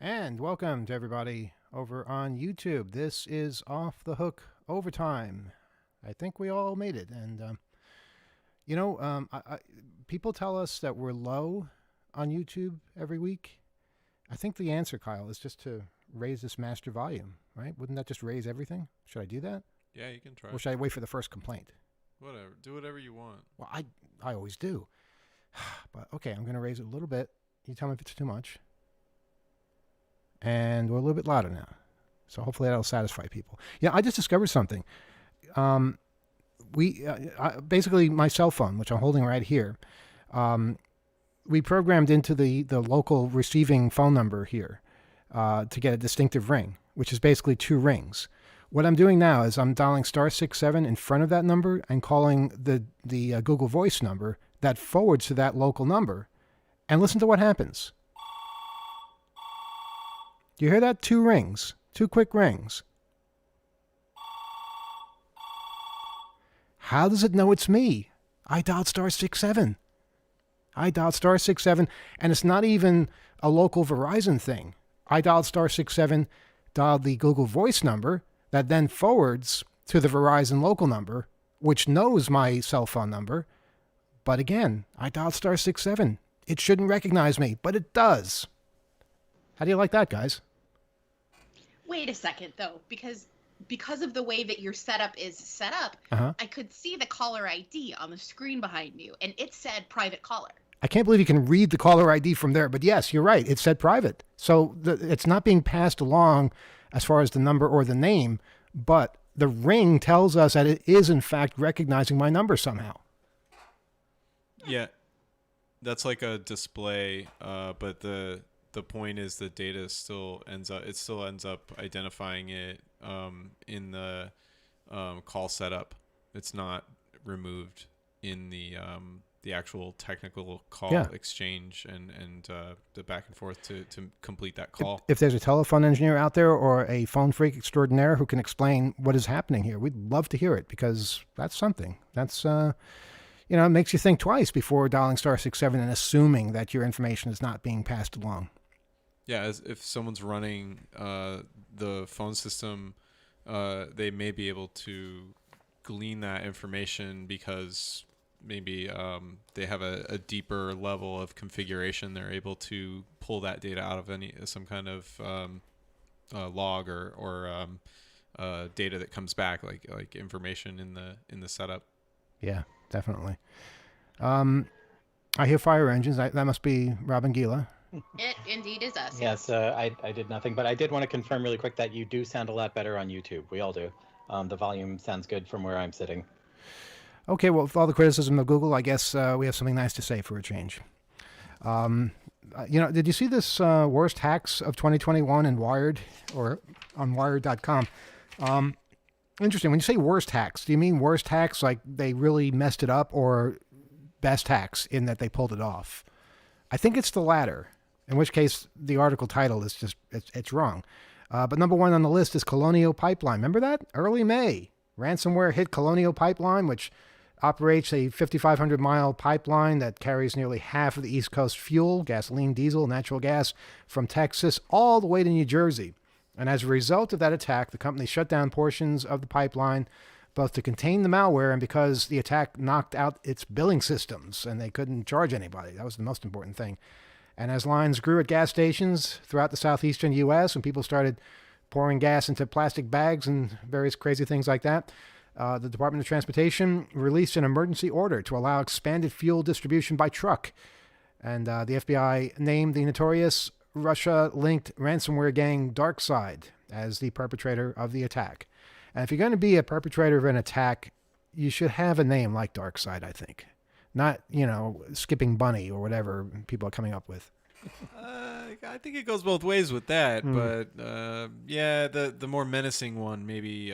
And welcome to everybody over on YouTube. This is Off the Hook Overtime. I think we all made it. And, people tell us that we're low on YouTube every week. I think the answer, Kyle, is just to raise this master volume, right? Wouldn't that just raise everything? Should I do that? Yeah, you can try. Or should I wait for the first complaint? Whatever. Do whatever you want. Well, I always do. But okay, I'm going to raise it a little bit. You tell me if it's too much. And we're a little bit louder now. So hopefully that'll satisfy people. Yeah, I just discovered something. Basically my cell phone, which I'm holding right here, we programmed into the local receiving phone number here to get a distinctive ring, which is basically two rings. What I'm doing now is I'm dialing *67 in front of that number and calling the Google Voice number that forwards to that local number. And listen to what happens. Do you hear that? Two rings. Two quick rings. How does it know it's me? I dialed *67. I dialed *67, and it's not even a local Verizon thing. I dialed *67, dialed the Google Voice number that then forwards to the Verizon local number, which knows my cell phone number. But again, I dialed *67. It shouldn't recognize me, but it does. How do you like that, guys? Wait a second, though, because of the way that your setup is set up, I could see the caller ID on the screen behind you, and it said private caller. I can't believe you can read the caller ID from there, but yes, you're right. It said private. So it's not being passed along as far as the number or the name, but the ring tells us that it is, in fact, recognizing my number somehow. Yeah, that's like a display, but the point is the data still ends up identifying it in the call setup. It's not removed in the actual technical call exchange and the back and forth to complete that call. If there's a telephone engineer out there or a phone freak extraordinaire who can explain what is happening here, we'd love to hear it, because that's something. That's it makes you think twice before dialing *67 and assuming that your information is not being passed along. Yeah, as if someone's running the phone system, they may be able to glean that information because maybe they have a deeper level of configuration. They're able to pull that data out of some kind of log or data that comes back, like information in the setup. Yeah, definitely. I hear fire engines. That must be Robin Gila. It indeed is us. Yes, I did nothing, but I did want to confirm really quick that you do sound a lot better on YouTube. We all do. The volume sounds good from where I'm sitting. Okay, well, with all the criticism of Google, I guess we have something nice to say for a change. Did you see this worst hacks of 2021 in Wired or on Wired.com? Interesting. When you say worst hacks, do you mean worst hacks like they really messed it up, or best hacks in that they pulled it off? I think it's the latter, in which case the article title is just, it's wrong. But number one on the list is Colonial Pipeline. Remember that? Early May, ransomware hit Colonial Pipeline, which operates a 5,500-mile pipeline that carries nearly half of the East Coast fuel, gasoline, diesel, natural gas, from Texas all the way to New Jersey. And as a result of that attack, the company shut down portions of the pipeline, both to contain the malware and because the attack knocked out its billing systems and they couldn't charge anybody. That was the most important thing. And as lines grew at gas stations throughout the southeastern U.S. and people started pouring gas into plastic bags and various crazy things like that, the Department of Transportation released an emergency order to allow expanded fuel distribution by truck. And the FBI named the notorious Russia-linked ransomware gang DarkSide as the perpetrator of the attack. And if you're going to be a perpetrator of an attack, you should have a name like DarkSide, I think. Not, Skipping Bunny or whatever people are coming up with. I think it goes both ways with that, but the more menacing one maybe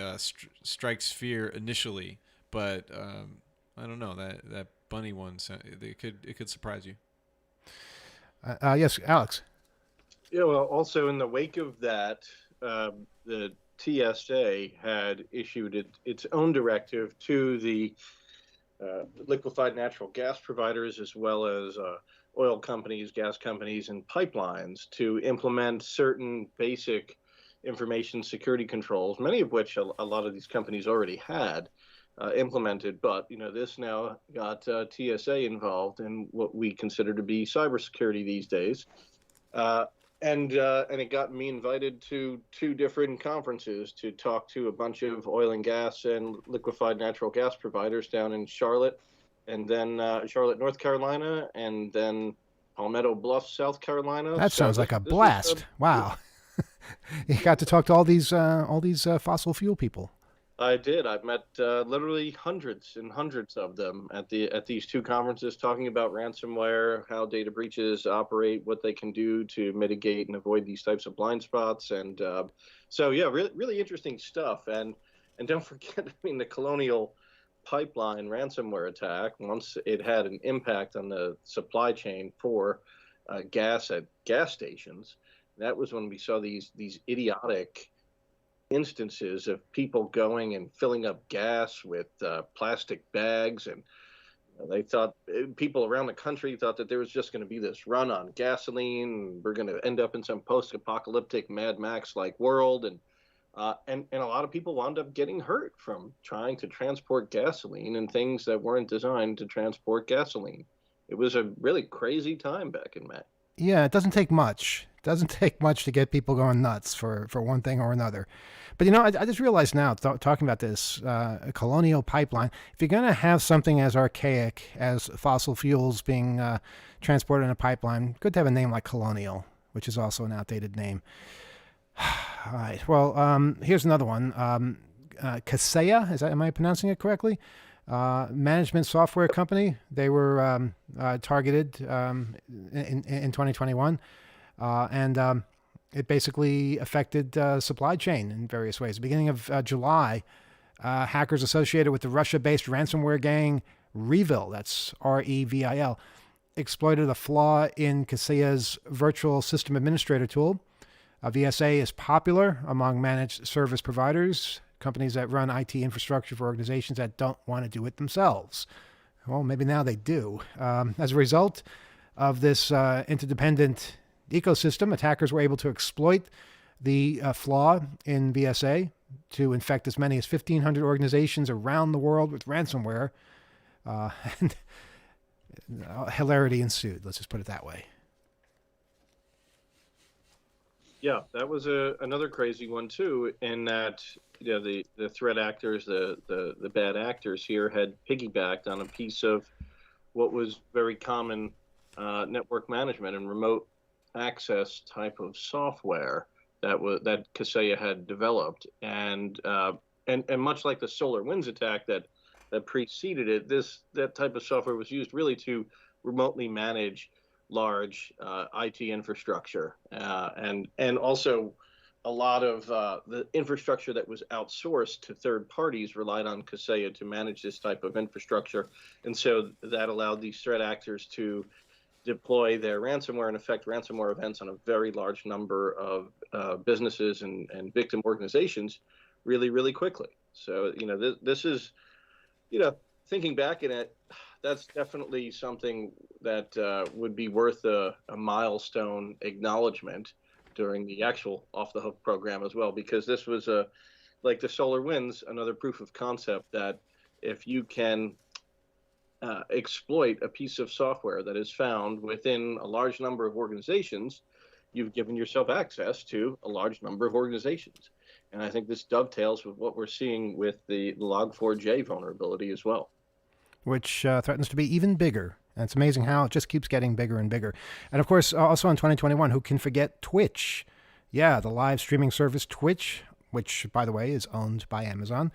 strikes fear initially, but I don't know, that bunny one, it could surprise you. Yes, Alex. Yeah, well, also in the wake of that, the TSA had issued its own directive to the liquefied natural gas providers, as well as oil companies, gas companies, and pipelines to implement certain basic information security controls, many of which a lot of these companies already had implemented. But this now got TSA involved in what we consider to be cybersecurity these days. And it got me invited to 2 different conferences to talk to a bunch of oil and gas and liquefied natural gas providers down in Charlotte, and then Charlotte, North Carolina, and then Palmetto Bluff, South Carolina. That sounds like a blast. Wow. You got to talk to all these fossil fuel people. I did. I've met literally hundreds and hundreds of them at these 2 conferences, talking about ransomware, how data breaches operate, what they can do to mitigate and avoid these types of blind spots, and so yeah, really interesting stuff. And don't forget, the Colonial Pipeline ransomware attack, once it had an impact on the supply chain for gas at gas stations, that was when we saw these idiotic instances of people going and filling up gas with plastic bags, and they thought, people around the country thought that there was just going to be this run on gasoline, and we're going to end up in some post-apocalyptic Mad Max like world, and a lot of people wound up getting hurt from trying to transport gasoline and things that weren't designed to transport gasoline. It was a really crazy time back in May. Yeah, it doesn't take much. It doesn't take much to get people going nuts for one thing or another. But I just realized now, talking about this Colonial Pipeline, if you're going to have something as archaic as fossil fuels being transported in a pipeline, good to have a name like Colonial, which is also an outdated name. All right. Well, here's another one. Kaseya, am I pronouncing it correctly? Management software company. They were targeted in 2021, and it basically affected supply chain in various ways. Beginning of July, hackers associated with the Russia-based ransomware gang Revil, that's REVIL, exploited a flaw in Kaseya's virtual system administrator tool. VSA is popular among managed service providers, companies that run IT infrastructure for organizations that don't want to do it themselves. Well, maybe now they do. As a result of this interdependent ecosystem, attackers were able to exploit the flaw in VSA to infect as many as 1,500 organizations around the world with ransomware. And hilarity ensued, let's just put it that way. Yeah, that was another crazy one too, in that the threat actors, the bad actors here had piggybacked on a piece of what was very common network management and remote access type of software that Kaseya had developed, and much like the SolarWinds attack that preceded it, that type of software was used really to remotely manage large IT infrastructure, and also a lot of the infrastructure that was outsourced to third parties relied on Kaseya to manage this type of infrastructure, and so that allowed these threat actors to deploy their ransomware and affect ransomware events on a very large number of businesses and victim organizations really, really quickly. So this is thinking back in it, that's definitely something that would be worth a milestone acknowledgement during the actual Off the Hook program as well, because this was like the SolarWinds, another proof of concept that if you can exploit a piece of software that is found within a large number of organizations, you've given yourself access to a large number of organizations. And I think this dovetails with what we're seeing with the Log4j vulnerability as well, which threatens to be even bigger. And it's amazing how it just keeps getting bigger and bigger. And of course, also in 2021, who can forget Twitch? Yeah, the live streaming service Twitch, which, by the way, is owned by Amazon.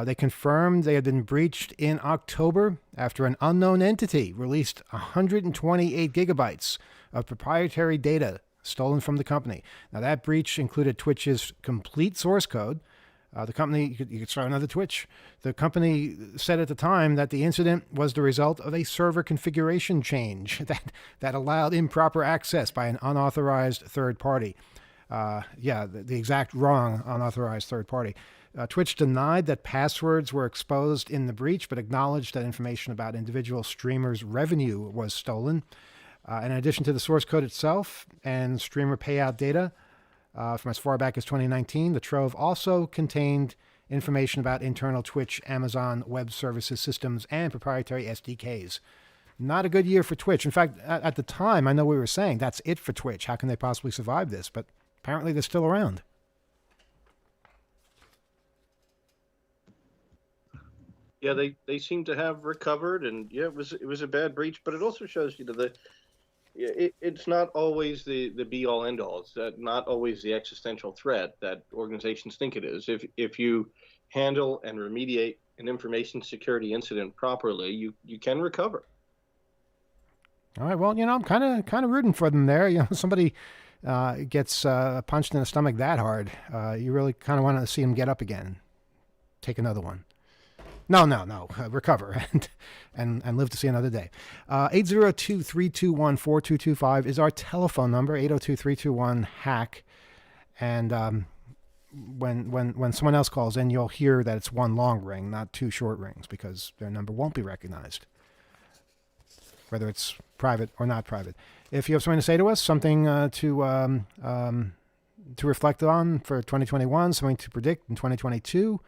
They confirmed they had been breached in October after an unknown entity released 128 gigabytes of proprietary data stolen from the company. Now, that breach included Twitch's complete source code. The company, you could start another Twitch. The company said at the time that the incident was the result of a server configuration change that allowed improper access by an unauthorized third party. The exact wrong unauthorized third party. Twitch denied that passwords were exposed in the breach, but acknowledged that information about individual streamers' revenue was stolen. In addition to the source code itself and streamer payout data from as far back as 2019, the Trove also contained information about internal Twitch, Amazon Web Services systems, and proprietary SDKs. Not a good year for Twitch. In fact, at the time, I know we were saying that's it for Twitch. How can they possibly survive this? But apparently they're still around. Yeah, they seem to have recovered, and yeah, it was a bad breach, but it also shows it's not always the be all end all. It's not always the existential threat that organizations think it is. If you handle and remediate an information security incident properly, you can recover. All right. Well, I'm kind of rooting for them there. Somebody gets punched in the stomach that hard, you really kind of want to see them get up again, take another one. No. Recover and live to see another day. 802-321-4225 is our telephone number. 802-321-HACK. And when someone else calls in, you'll hear that it's one long ring, not two short rings, because their number won't be recognized, whether it's private or not private. If you have something to say to us, something to reflect on for 2021, something to predict in 2022,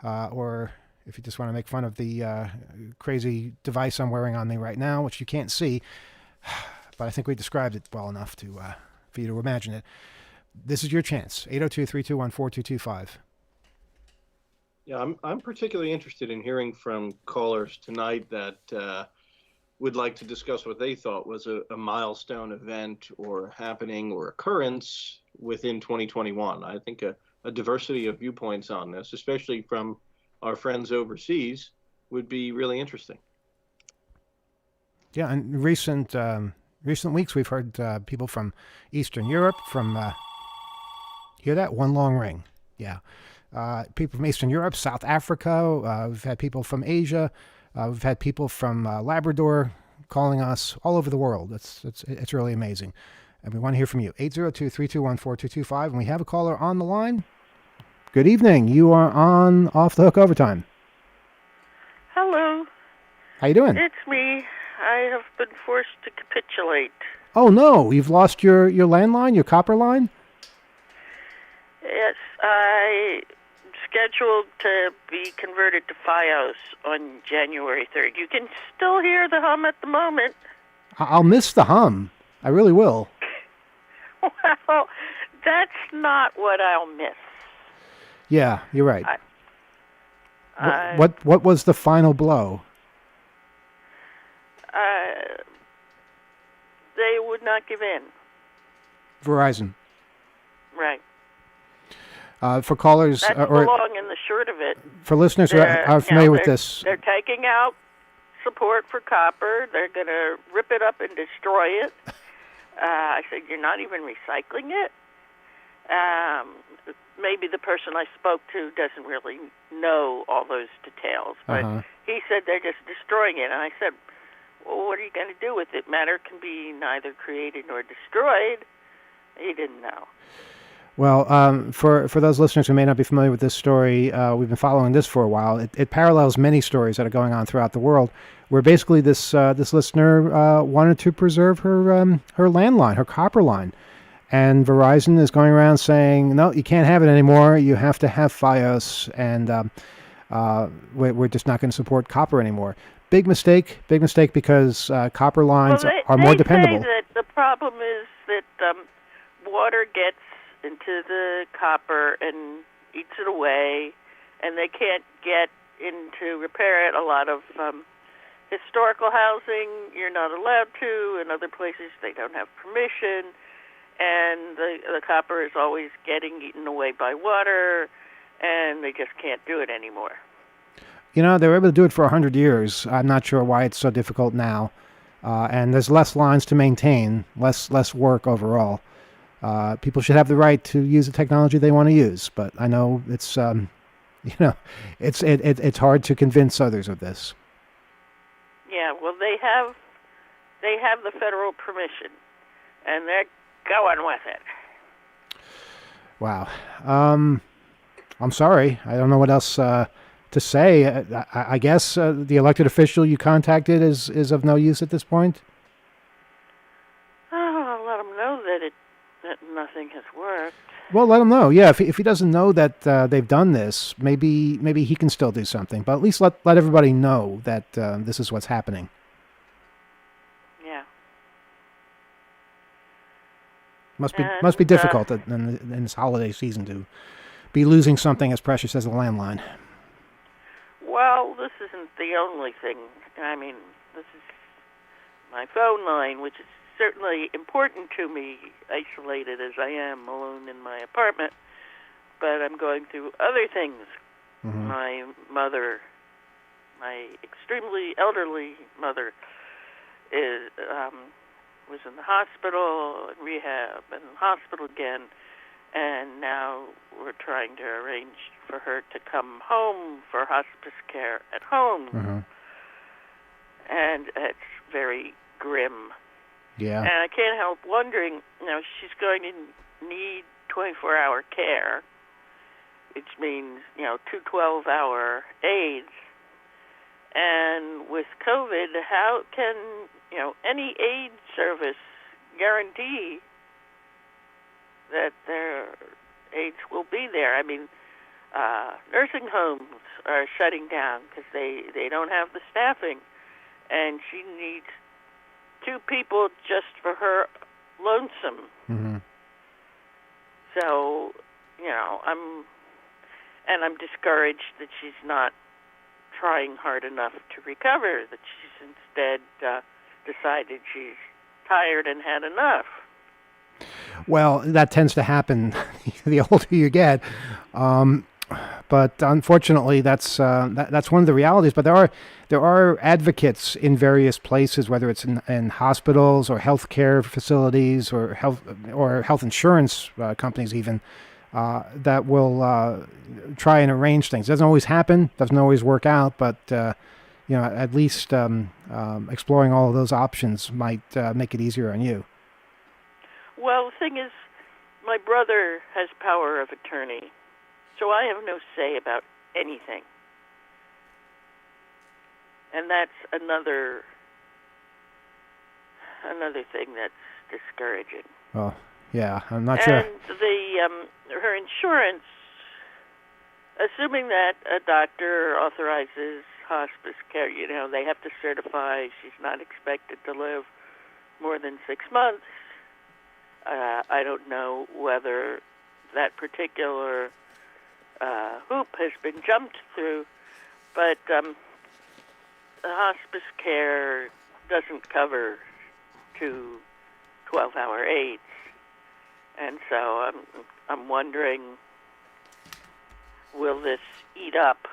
or if you just want to make fun of the crazy device I'm wearing on me right now, which you can't see, but I think we described it well enough for you to imagine it. This is your chance. 802-321-4225. Yeah, I'm particularly interested in hearing from callers tonight that would like to discuss what they thought was a milestone event or happening or occurrence within 2021. I think a diversity of viewpoints on this, especially from our friends overseas, would be really interesting. Yeah, in recent weeks, we've heard people from Eastern Europe, from hear that? One long ring. Yeah. People from Eastern Europe, South Africa. We've had people from Asia. We've had people from Labrador calling us all over the world. It's really amazing. And we want to hear from you. 802-321-4225. And we have a caller on the line. Good evening. You are on Off the Hook Overtime. Hello. How you doing? It's me. I have been forced to capitulate. Oh, no. You've lost your landline, your copper line? Yes, I'm scheduled to be converted to FiOS on January 3rd. You can still hear the hum at the moment. I'll miss the hum. I really will. Well, that's not what I'll miss. Yeah, you're right. What was the final blow? They would not give in. Verizon. Right. For callers That's the long and the short of it. For listeners who are familiar with this, they're taking out support for copper. They're going to rip it up and destroy it. I said, you're not even recycling it? Maybe the person I spoke to doesn't really know all those details, but he said they're just destroying it. And I said, well, what are you going to do with it? Matter can be neither created nor destroyed. He didn't know. Well, for those listeners who may not be familiar with this story, we've been following this for a while. It parallels many stories that are going on throughout the world, where basically this listener wanted to preserve her landline, her copper line, and Verizon is going around saying, no, you can't have it anymore. You have to have FiOS, and we're just not going to support copper anymore. Big mistake because copper lines are more dependable. They say that the problem is that water gets into the copper and eats it away, and they can't get in to repair it. A lot of historical housing you're not allowed to. In other places they don't have permission, and the copper is always getting eaten away by water, and they just can't do it anymore. They were able to do it for 100 years. I'm not sure why it's so difficult now. And there's less lines to maintain, less work overall. People should have the right to use the technology they want to use, but I know it's it's hard to convince others of this. Yeah, well, they have the federal permission, and they're going with it. Wow. I'm sorry. I don't know what else to say. I guess the elected official you contacted is of no use at this point. that nothing has worked. Well, let him know. Yeah, if he doesn't know that they've done this, maybe he can still do something. But at least let everybody know that this is what's happening. Yeah. Must be And, difficult in this holiday season to be losing something as precious as a landline. Well, this isn't the only thing. I mean, this is my phone line, which is certainly important to me, isolated as I am, alone in my apartment. But I'm going through other things. Mm-hmm. My mother, my extremely elderly mother, is was in the hospital, in rehab, and in the hospital again. And now we're trying to arrange for her to come home for hospice care at home. Mm-hmm. And it's very grim. Yeah. And I can't help wondering, she's going to need 24-hour care, which means, 2 12-hour aides. And with COVID, how can, any aid service guarantee that their aides will be there? I mean, nursing homes are shutting down because they don't have the staffing, and she needs 2 people just for her lonesome. Mm-hmm. So, I'm discouraged that she's not trying hard enough to recover, that she's instead decided she's tired and had enough. Well, that tends to happen the older you get. But unfortunately, that's one of the realities. But there are advocates in various places, whether it's in hospitals or healthcare facilities or health insurance companies even, that will try and arrange things. It doesn't always happen, doesn't always work out, but at least exploring all of those options might make it easier on you. Well, the thing is, my brother has power of attorney, so I have no say about anything. And that's another thing that's discouraging. Well, yeah, I'm not sure. And her insurance, assuming that a doctor authorizes hospice care, they have to certify she's not expected to live more than 6 months. I don't know whether that particular hoop has been jumped through, but the hospice care doesn't cover 2 12-hour aides. And so I'm wondering, will this eat up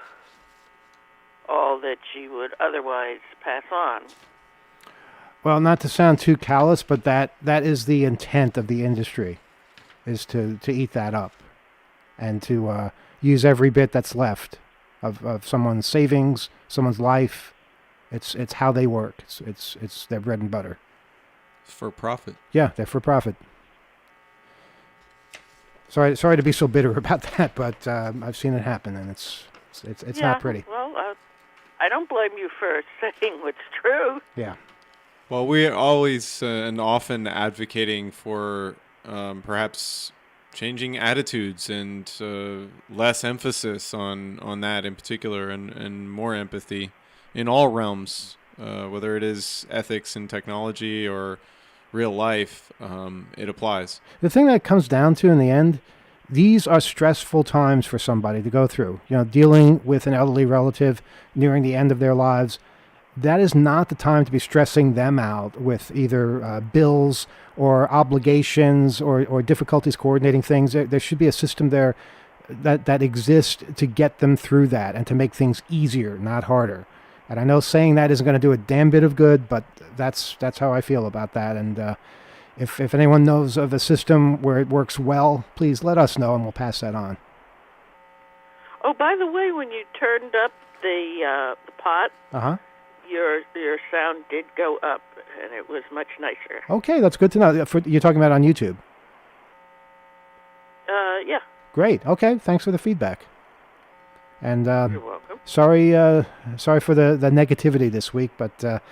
all that she would otherwise pass on? Well, not to sound too callous, but that is the intent of the industry, is to eat that up and to use every bit that's left of someone's savings, someone's life. It's how they work. It's their bread and butter. For profit. Yeah, they're for profit. Sorry to be so bitter about that, but I've seen it happen, and it's not pretty. Well, I don't blame you for saying what's true. Yeah. Well, we're always and often advocating for perhaps changing attitudes and less emphasis on that in particular, and more empathy in all realms, whether it is ethics and technology or real life. It applies. The thing that it comes down to in the end, these are stressful times for somebody to go through. Dealing with an elderly relative nearing the end of their lives. That is not the time to be stressing them out with either bills or obligations or difficulties coordinating things. There should be a system there that exists to get them through that and to make things easier, not harder. And I know saying that isn't going to do a damn bit of good, but that's how I feel about that. And if anyone knows of a system where it works well, please let us know and we'll pass that on. Oh, by the way, when you turned up the pot, your sound did go up, and it was much nicer. Okay, that's good to know. You're talking about on YouTube? Yeah. Great. Okay, thanks for the feedback. And You're welcome. sorry for the negativity this week, but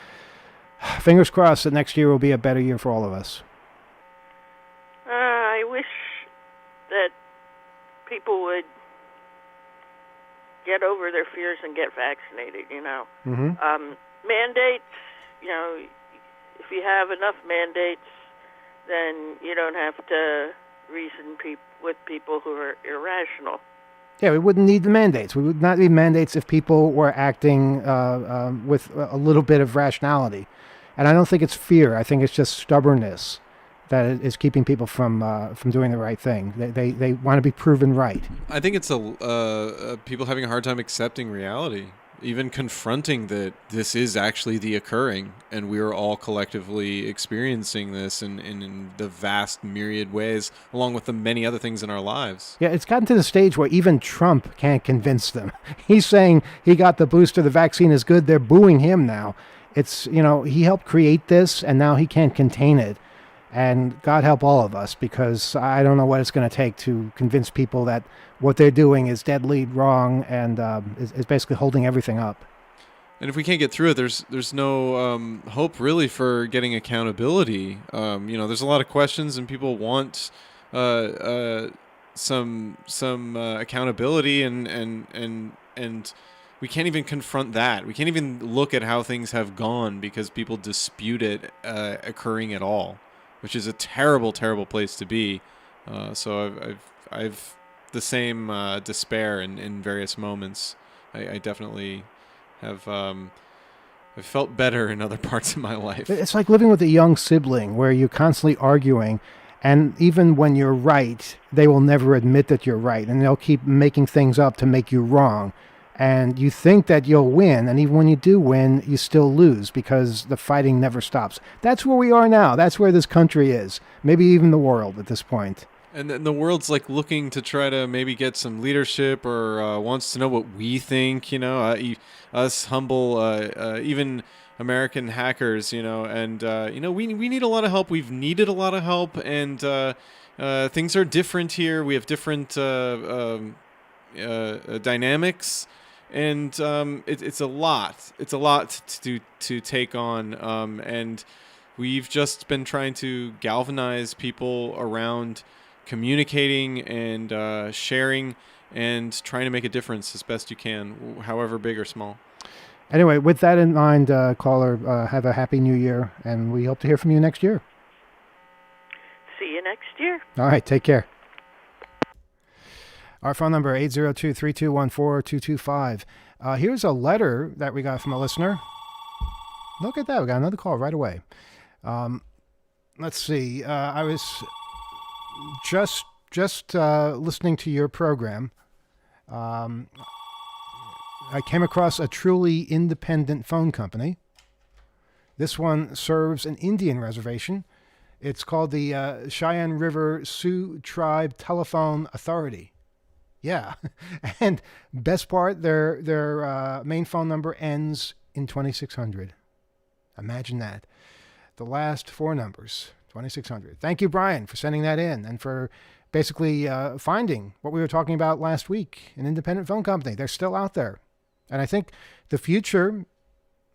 fingers crossed that next year will be a better year for all of us. I people would get over their fears and get vaccinated. Mandates, if you have enough mandates, then you don't have to reason with people who are irrational. Yeah, we wouldn't need the mandates. We would not need mandates if people were acting with a little bit of rationality. And I don't think it's fear. I think it's just stubbornness that is keeping people from doing the right thing. They want to be proven right. I think it's people having a hard time accepting reality, even confronting that this is actually the occurring, and we are all collectively experiencing this in the vast myriad ways, along with the many other things in our lives. Yeah, it's gotten to the stage where even Trump can't convince them. He's saying he got the booster, the vaccine is good. They're booing him now. It's, he helped create this, and now he can't contain it. And God help all of us, because I don't know what it's going to take to convince people that what they're doing is deadly wrong and is basically holding everything up. And if we can't get through it, there's no hope really for getting accountability. There's a lot of questions, and people want some accountability, and we can't even confront that. We can't even look at how things have gone because people dispute it occurring at all, which is a terrible, terrible place to be. So I've the same despair in various moments. I definitely have I've felt better in other parts of my life. It's like living with a young sibling where you're constantly arguing, and even when you're right, they will never admit that you're right, and they'll keep making things up to make you wrong. And you think that you'll win, and even when you do win, you still lose because the fighting never stops. That's where we are now. That's where this country is. Maybe even the world at this point. And then the world's like looking to try to maybe get some leadership, or wants to know what we think, us humble, even American hackers, and, we need a lot of help. We've needed a lot of help, and things are different here. We have different dynamics. And it's a lot. It's a lot to take on. And we've just been trying to galvanize people around communicating and sharing and trying to make a difference as best you can, however big or small. Anyway, with that in mind, caller, have a happy new year, and we hope to hear from you next year. See you next year. All right, take care. Our phone number, 802-321-4225. Here's a letter that we got from a listener. Look at that. We got another call right away. Let's see. I was just listening to your program. I came across a truly independent phone company. This one serves an Indian reservation. It's called the Cheyenne River Sioux Tribe Telephone Authority. Yeah, and best part, their main phone number ends in 2600. Imagine that. The last four numbers, 2600. Thank you, Brian, for sending that in and for basically finding what we were talking about last week, an independent phone company. They're still out there. And I think the future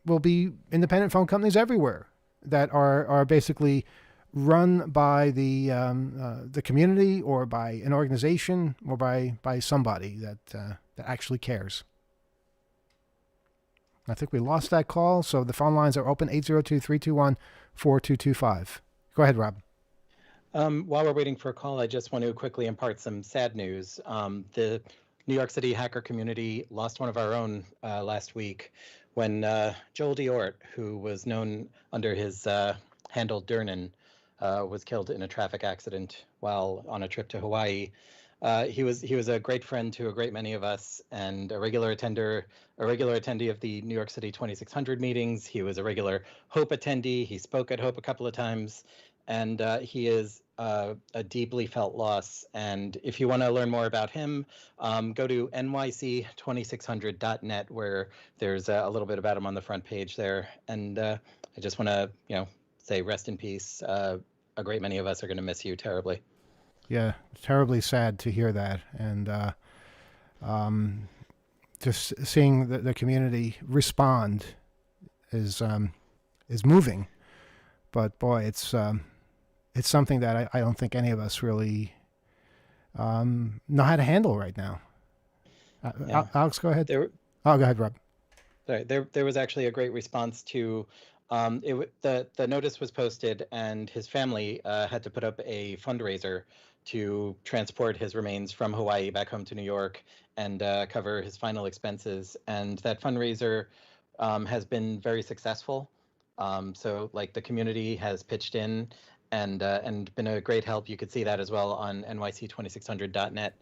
will be independent phone companies everywhere that are basically run by the community or by an organization or by somebody that actually cares. I think we lost that call, so the phone lines are open, 802-321-4225. Go ahead, Rob. While we're waiting for a call, I just want to quickly impart some sad news. The New York City hacker community lost one of our own last week when Joel Diort, who was known under his handle Durnan, was killed in a traffic accident while on a trip to Hawaii. He was a great friend to a great many of us, and a regular attendee of the New York City 2600 meetings. He was a regular Hope attendee. He spoke at Hope a couple of times, and he is a deeply felt loss. And if you want to learn more about him, go to nyc2600.net, where there's a little bit about him on the front page there. And I just want to, say rest in peace. A great many of us are going to miss you terribly. Yeah, terribly sad to hear that. And just seeing the community respond is moving. But boy, it's something that I don't think any of us really know how to handle right now. Yeah. Alex, go ahead. There, Oh, go ahead, Rob. sorry, there was actually a great response to the notice was posted, and his family had to put up a fundraiser to transport his remains from Hawaii back home to New York and cover his final expenses. And that fundraiser has been very successful. So like the community has pitched in and been a great help. You could see that as well on nyc2600.net.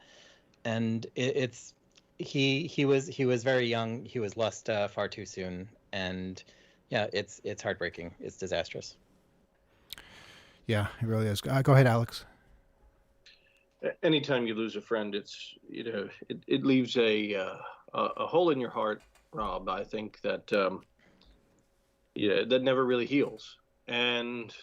And it's he was very young. He was lost far too soon, and yeah, it's heartbreaking. It's disastrous. Yeah, it really is. Go ahead, Alex. Anytime you lose a friend, it's it leaves a hole in your heart, Rob. I think that that never really heals. And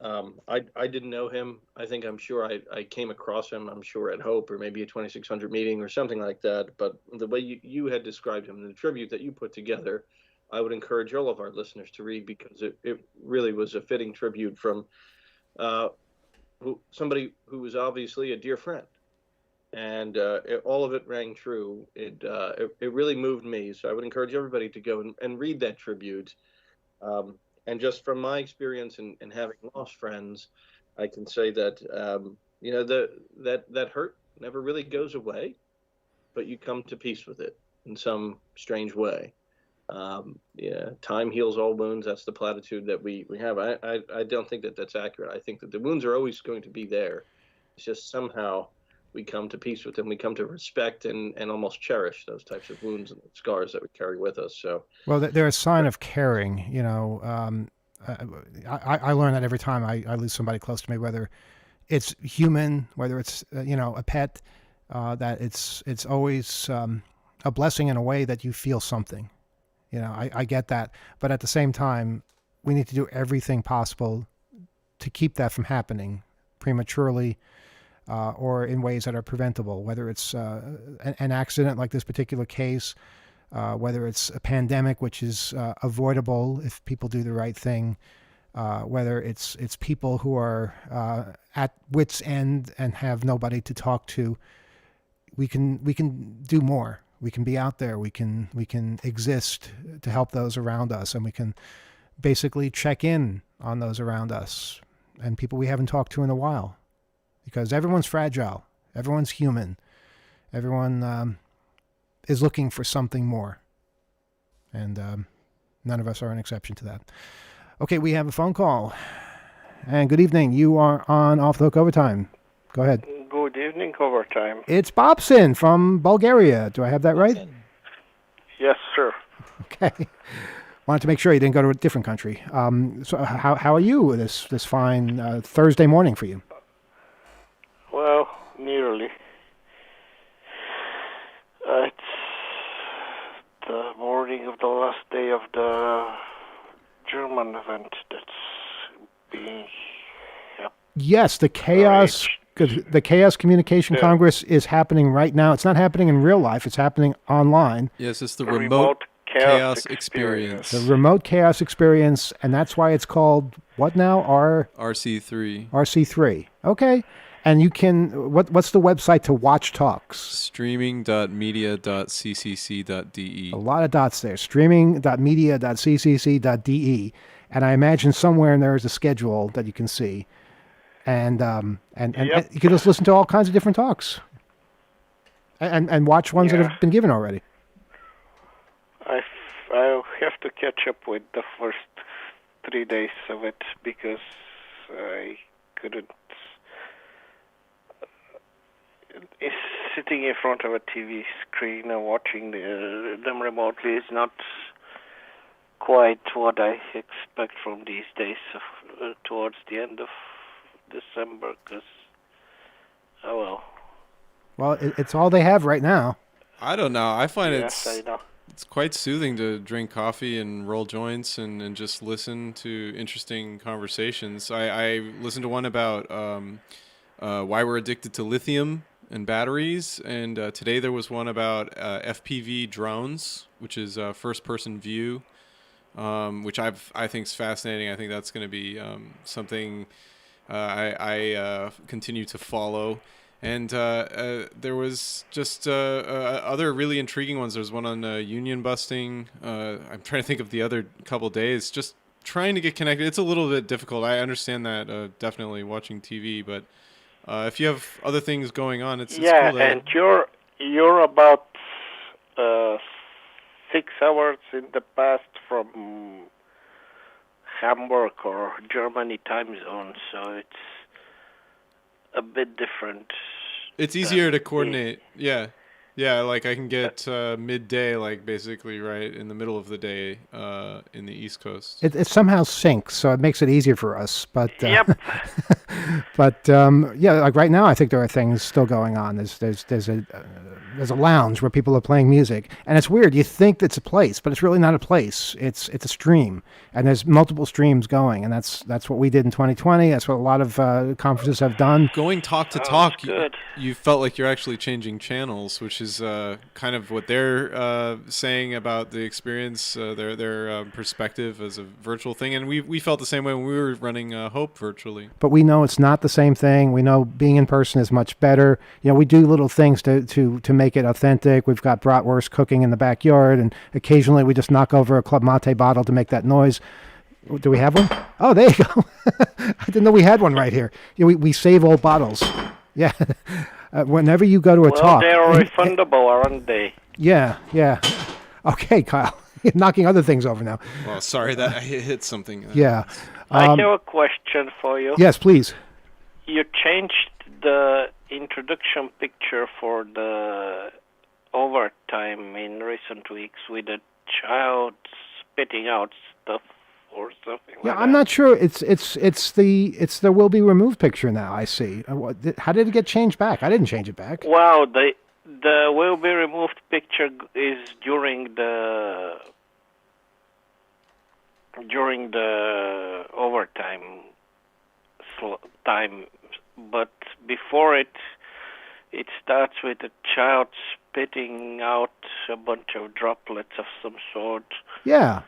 I didn't know him. I'm sure I came across him, I'm sure at Hope or maybe a 2600 meeting or something like that. But the way you had described him, the tribute that you put together, I would encourage all of our listeners to read, because it really was a fitting tribute from somebody who was obviously a dear friend. And all of it rang true. It really moved me. So I would encourage everybody to go and read that tribute. And just from my experience and having lost friends, I can say that that hurt never really goes away, but you come to peace with it in some strange way. Time heals all wounds. That's the platitude that we have. I don't think that that's accurate. I think that the wounds are always going to be there. It's just somehow we come to peace with them. We come to respect and almost cherish those types of wounds and scars that we carry with us. So, well, they're a sign of caring. I learn that every time I lose somebody close to me, whether it's human, whether it's a pet, that it's always a blessing in a way that you feel something. I get that, but at the same time, we need to do everything possible to keep that from happening prematurely. Or in ways that are preventable, whether it's an accident like this particular case, whether it's a pandemic, which is avoidable if people do the right thing, whether it's people who are at wit's end and have nobody to talk to. We can do more. We can be out there. We can exist to help those around us, and we can basically check in on those around us and people we haven't talked to in a while. Because everyone's fragile, everyone's human, everyone is looking for something more, and none of us are an exception to that. Okay, we have a phone call, and good evening. You are on Off the Hook Overtime. Go ahead. Good evening, Overtime. It's Bobson from Bulgaria. Do I have that right? Yes, sir. Okay. Wanted to make sure you didn't go to a different country. So how are you this fine Thursday morning for you? Well, nearly. It's the morning of the last day of the German event that's being Yes, the Chaos Communication Congress is happening right now. It's not happening in real life. It's happening online. Yes, it's the remote chaos experience. The remote chaos experience, and that's why it's called what now? RC3. RC3. Okay. And you can, what's the website to watch talks? Streaming.media.ccc.de. A lot of dots there. Streaming.media.ccc.de. And I imagine somewhere in there is a schedule that you can see. And Yep. you can just listen to all kinds of different talks. And watch ones that have been given already. I'll have to catch up with the first 3 days of it because I couldn't. Sitting in front of a TV screen and watching them remotely is not quite what I expect from these days towards the end of December. Because, oh well. Well, it's all they have right now. I don't know. I find I know. it's quite soothing to drink coffee and roll joints and just listen to interesting conversations. I listened to one about why we're addicted to lithium and batteries, and today there was one about FPV drones, which is first-person view, which I think is fascinating. I think that's going to be something I continue to follow. And there was just other really intriguing ones. There's one on union busting. I'm trying to think of the other couple days. Just trying to get connected. It's a little bit difficult. I understand that definitely watching TV, but if you have other things going on, it's cool and you're about 6 hours in the past from Hamburg or Germany time zone, so it's a bit different. It's easier to coordinate. Yeah. Yeah, like I can get midday, like basically right in the middle of the day in the East Coast. It somehow syncs, so it makes it easier for us. But Yep. but yeah, like right now, I think there are things still going on. There's a lounge where people are playing music, and it's weird. You think it's a place, but it's really not a place. It's a stream, and there's multiple streams going, and that's what we did in 2020. That's what a lot of conferences have done. Going talk to talk, you felt like you're actually changing channels, which is kind of what they're saying about the experience, their perspective as a virtual thing, and we felt the same way when we were running Hope virtually. But we know it's not the same thing. We know being in person is much better. You know, we do little things to make it authentic. We've got bratwurst cooking in the backyard, and occasionally we just knock over a Club Mate bottle to make that noise. Do we have one? Oh, there you go. I didn't know we had one right here. Yeah, we save old bottles. Yeah. Whenever you go to a talk. They're refundable, aren't they? Yeah. Okay, Kyle. You're knocking other things over now. Well, sorry that I hit something. Yeah. I have a question for you. Yes, please. You changed the introduction picture for the overtime in recent weeks with a child spitting out stuff or something. Yeah, like I'm that. not sure. It's the will be removed picture now. I see. How did it get changed back? I didn't change it back. Wow, the will be removed picture is during the overtime time, but before it starts with a child spitting out a bunch of droplets of some sort. Yeah,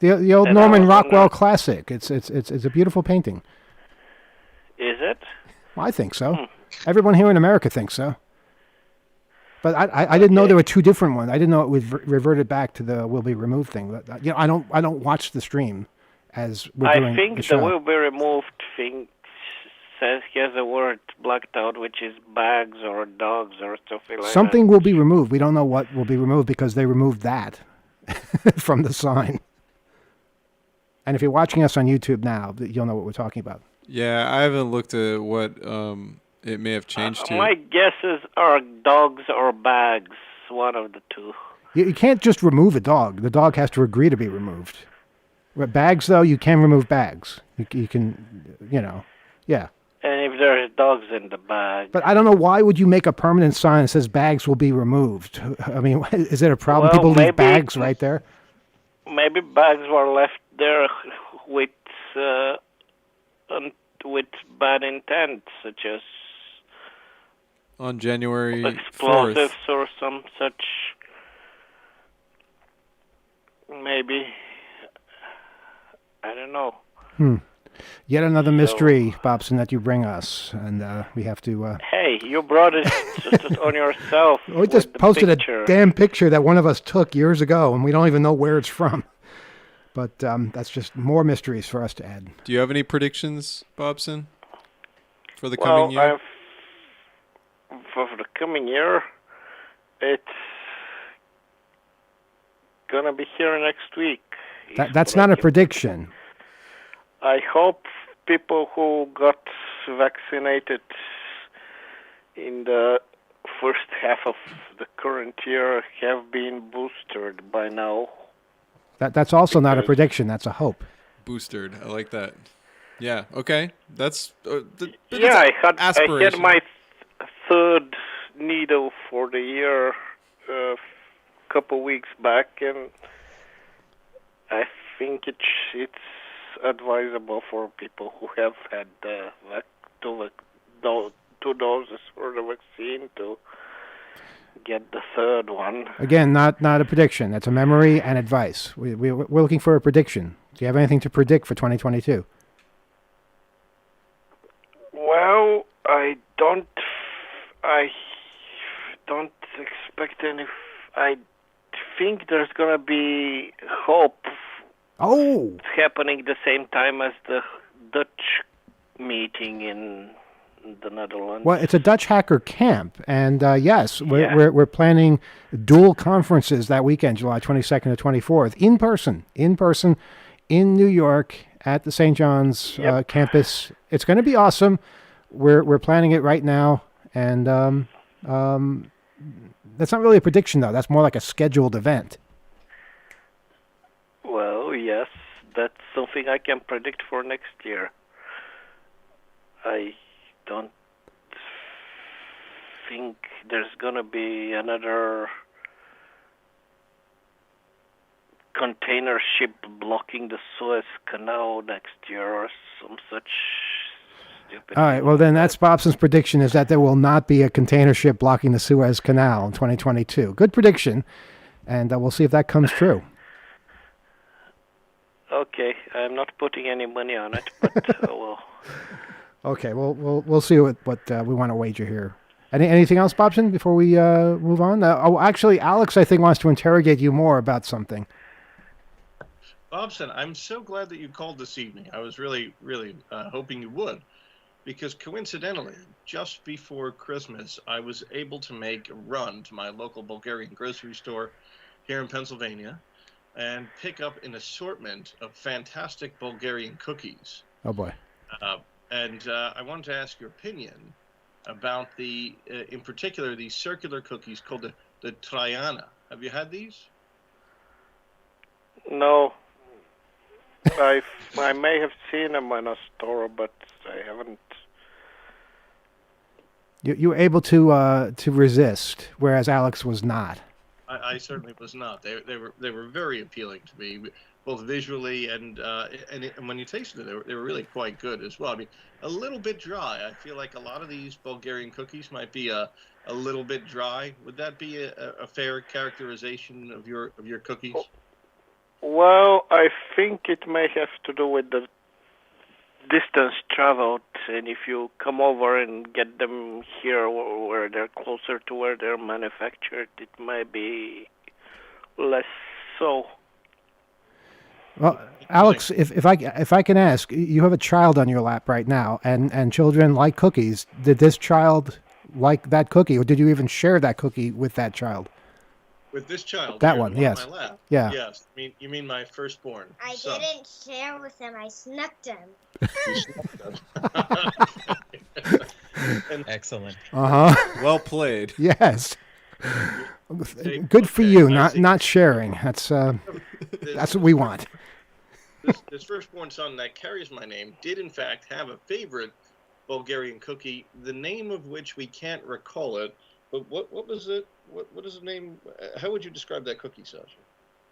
the old And Norman I was Rockwell wondering- classic. It's a beautiful painting. Is it? Well, I think so. Everyone here in America thinks so. But I didn't know there were two different ones. I didn't know it was reverted back to the will be removed thing. But I don't watch the stream as we're doing I think the the show. will be removed thing says he has a word blacked out, which is bags or dogs or something like Something that. will be removed. We don't know what will be removed because they removed that from the sign. And if you're watching us on YouTube now, you'll know what we're talking about. Yeah, I haven't looked at what it may have changed to. My guesses are dogs or bags, one of the two. You can't just remove a dog. The dog has to agree to be removed. With bags, though, you can remove bags. You can, yeah. And if there's dogs in the bag. But I don't know, why would you make a permanent sign that says bags will be removed? I mean, is it a problem? Well, People leave maybe- bags right there? Maybe bags were left there with bad intent, such as On January 4th. explosives or some such. Maybe. I don't know. Yet another mystery, Bobson, that you bring us. And we have to... Hey, you brought it just on yourself. we just with the posted picture. a damn picture that one of us took years ago, and we don't even know where it's from. But that's just more mysteries for us to add. Do you have any predictions, Bobson, for the coming year? For the coming year, it's gonna be here next week. That's not a prediction. I hope people who got vaccinated in the first half of the current year have been boosted by now. That's also not a prediction. That's a hope. Boosted. I like that. Yeah. Okay. That's Yeah, I had aspiration. my third needle for the year a couple weeks back, and I think it's advisable for people who have had two doses for the vaccine to get the third one. Again, not a prediction. That's a memory and advice. We're looking for a prediction. Do you have anything to predict for 2022? Well, I don't I don't expect any. I think there's gonna be hope Oh, happening the same time as the Dutch meeting in the Netherlands. well, it's a Dutch hacker camp, and yes, Yeah. we're planning dual conferences that weekend, July 22nd to 24th, in person in New York at the St. John's campus. It's going to be awesome. We're planning it right now, and that's not really a prediction though. That's more like a scheduled event. Well, yes, that's something I can predict for next year. I don't think there's gonna be another container ship blocking the Suez Canal next year or some such stupid. All right. Well, then that's Bobson's prediction is that there will not be a container ship blocking the Suez Canal in 2022. Good prediction, and we'll see if that comes true. Okay, I'm not putting any money on it, but well. Okay. Well, we'll see what we want to wager here. Anything else, Bobson, before we move on? Actually, Alex, I think, wants to interrogate you more about something. Bobson, I'm so glad that you called this evening. I was really, really hoping you would, because coincidentally, just before Christmas, I was able to make a run to my local Bulgarian grocery store here in Pennsylvania and pick up an assortment of fantastic Bulgarian cookies. Oh, boy. And I wanted to ask your opinion about in particular, these circular cookies called the Traiana. Have you had these? No. I may have seen them in a store, but I haven't. You were able to resist, whereas Alex was not. I certainly was not. They were very appealing to me, both visually and when you tasted it, they were really quite good as well. I mean, a little bit dry. I feel like a lot of these Bulgarian cookies might be a little bit dry. Would that be a fair characterization of your cookies? Well, I think it may have to do with the distance traveled, and if you come over and get them here where they're closer to where they're manufactured, it might be less so. Well, Alex, if I can ask, you have a child on your lap right now, and children like cookies. Did this child like that cookie, or did you even share that cookie with that child? With this child? That here, one, the yes. on my lap. Yeah. Yes. You mean my firstborn I son. didn't share with him. I snuck them. Excellent. Well played. Yes. Good for you, not sharing. That's what we want. This firstborn son that carries my name did in fact have a favorite Bulgarian cookie, the name of which we can't recall it. But what was it? What is the name? How would you describe that cookie, Sasha?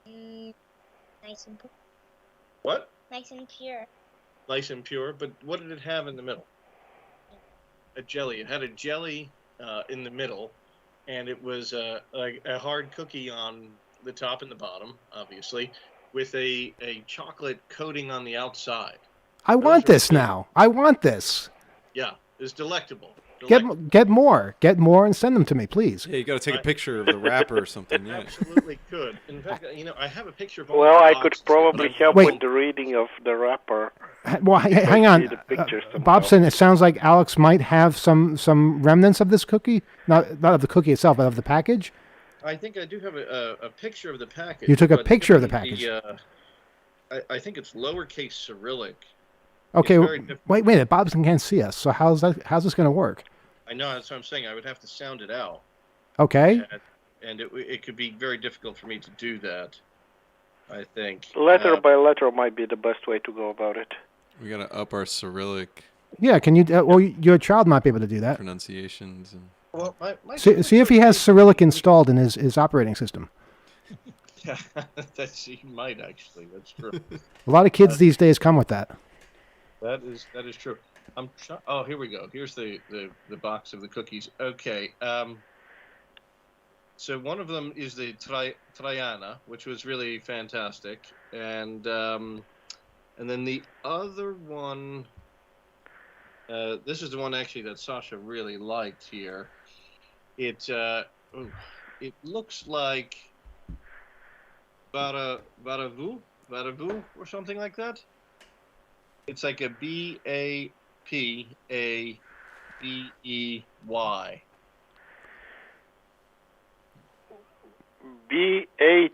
Nice and What? nice and pure. Nice and pure. But what did it have in the middle? A jelly. It had a jelly in the middle, and it was like a hard cookie on the top and the bottom, obviously, with a chocolate coating on the outside. I want this now. I want this. Yeah, it's delectable. Get more and send them to me, please. Yeah, you got to take a picture of the wrapper or something. Yeah. Absolutely could. In fact, I have a picture of. Well, I could probably help Wait. with the reading of the wrapper. Well, hang on, see the picture somehow. Bobson. It sounds like Alex might have some remnants of this cookie, not of the cookie itself, but of the package. I think I do have a picture of the package. You took a but picture of the given package. I think it's lowercase Cyrillic. Okay, very difficult. wait a minute. Bobson can't see us, so how's this going to work? I know, that's what I'm saying. I would have to sound it out, Okay. and it could be very difficult for me to do that. I think. Letter by letter might be the best way to go about it. We got to up our Cyrillic Yeah, can you? Well, your child might be able to do that. pronunciations. And Well, my See if he has Cyrillic installed in his operating system. Yeah, he might actually. That's true. A lot of kids these days come with that. That is true. Oh, here we go. Here's the box of the cookies. Okay. So one of them is the Traiana, which was really fantastic, and then the other one. This is the one actually that Sasha really liked here. it looks like Baravu or something like that. It's like a Bapavey. BATA.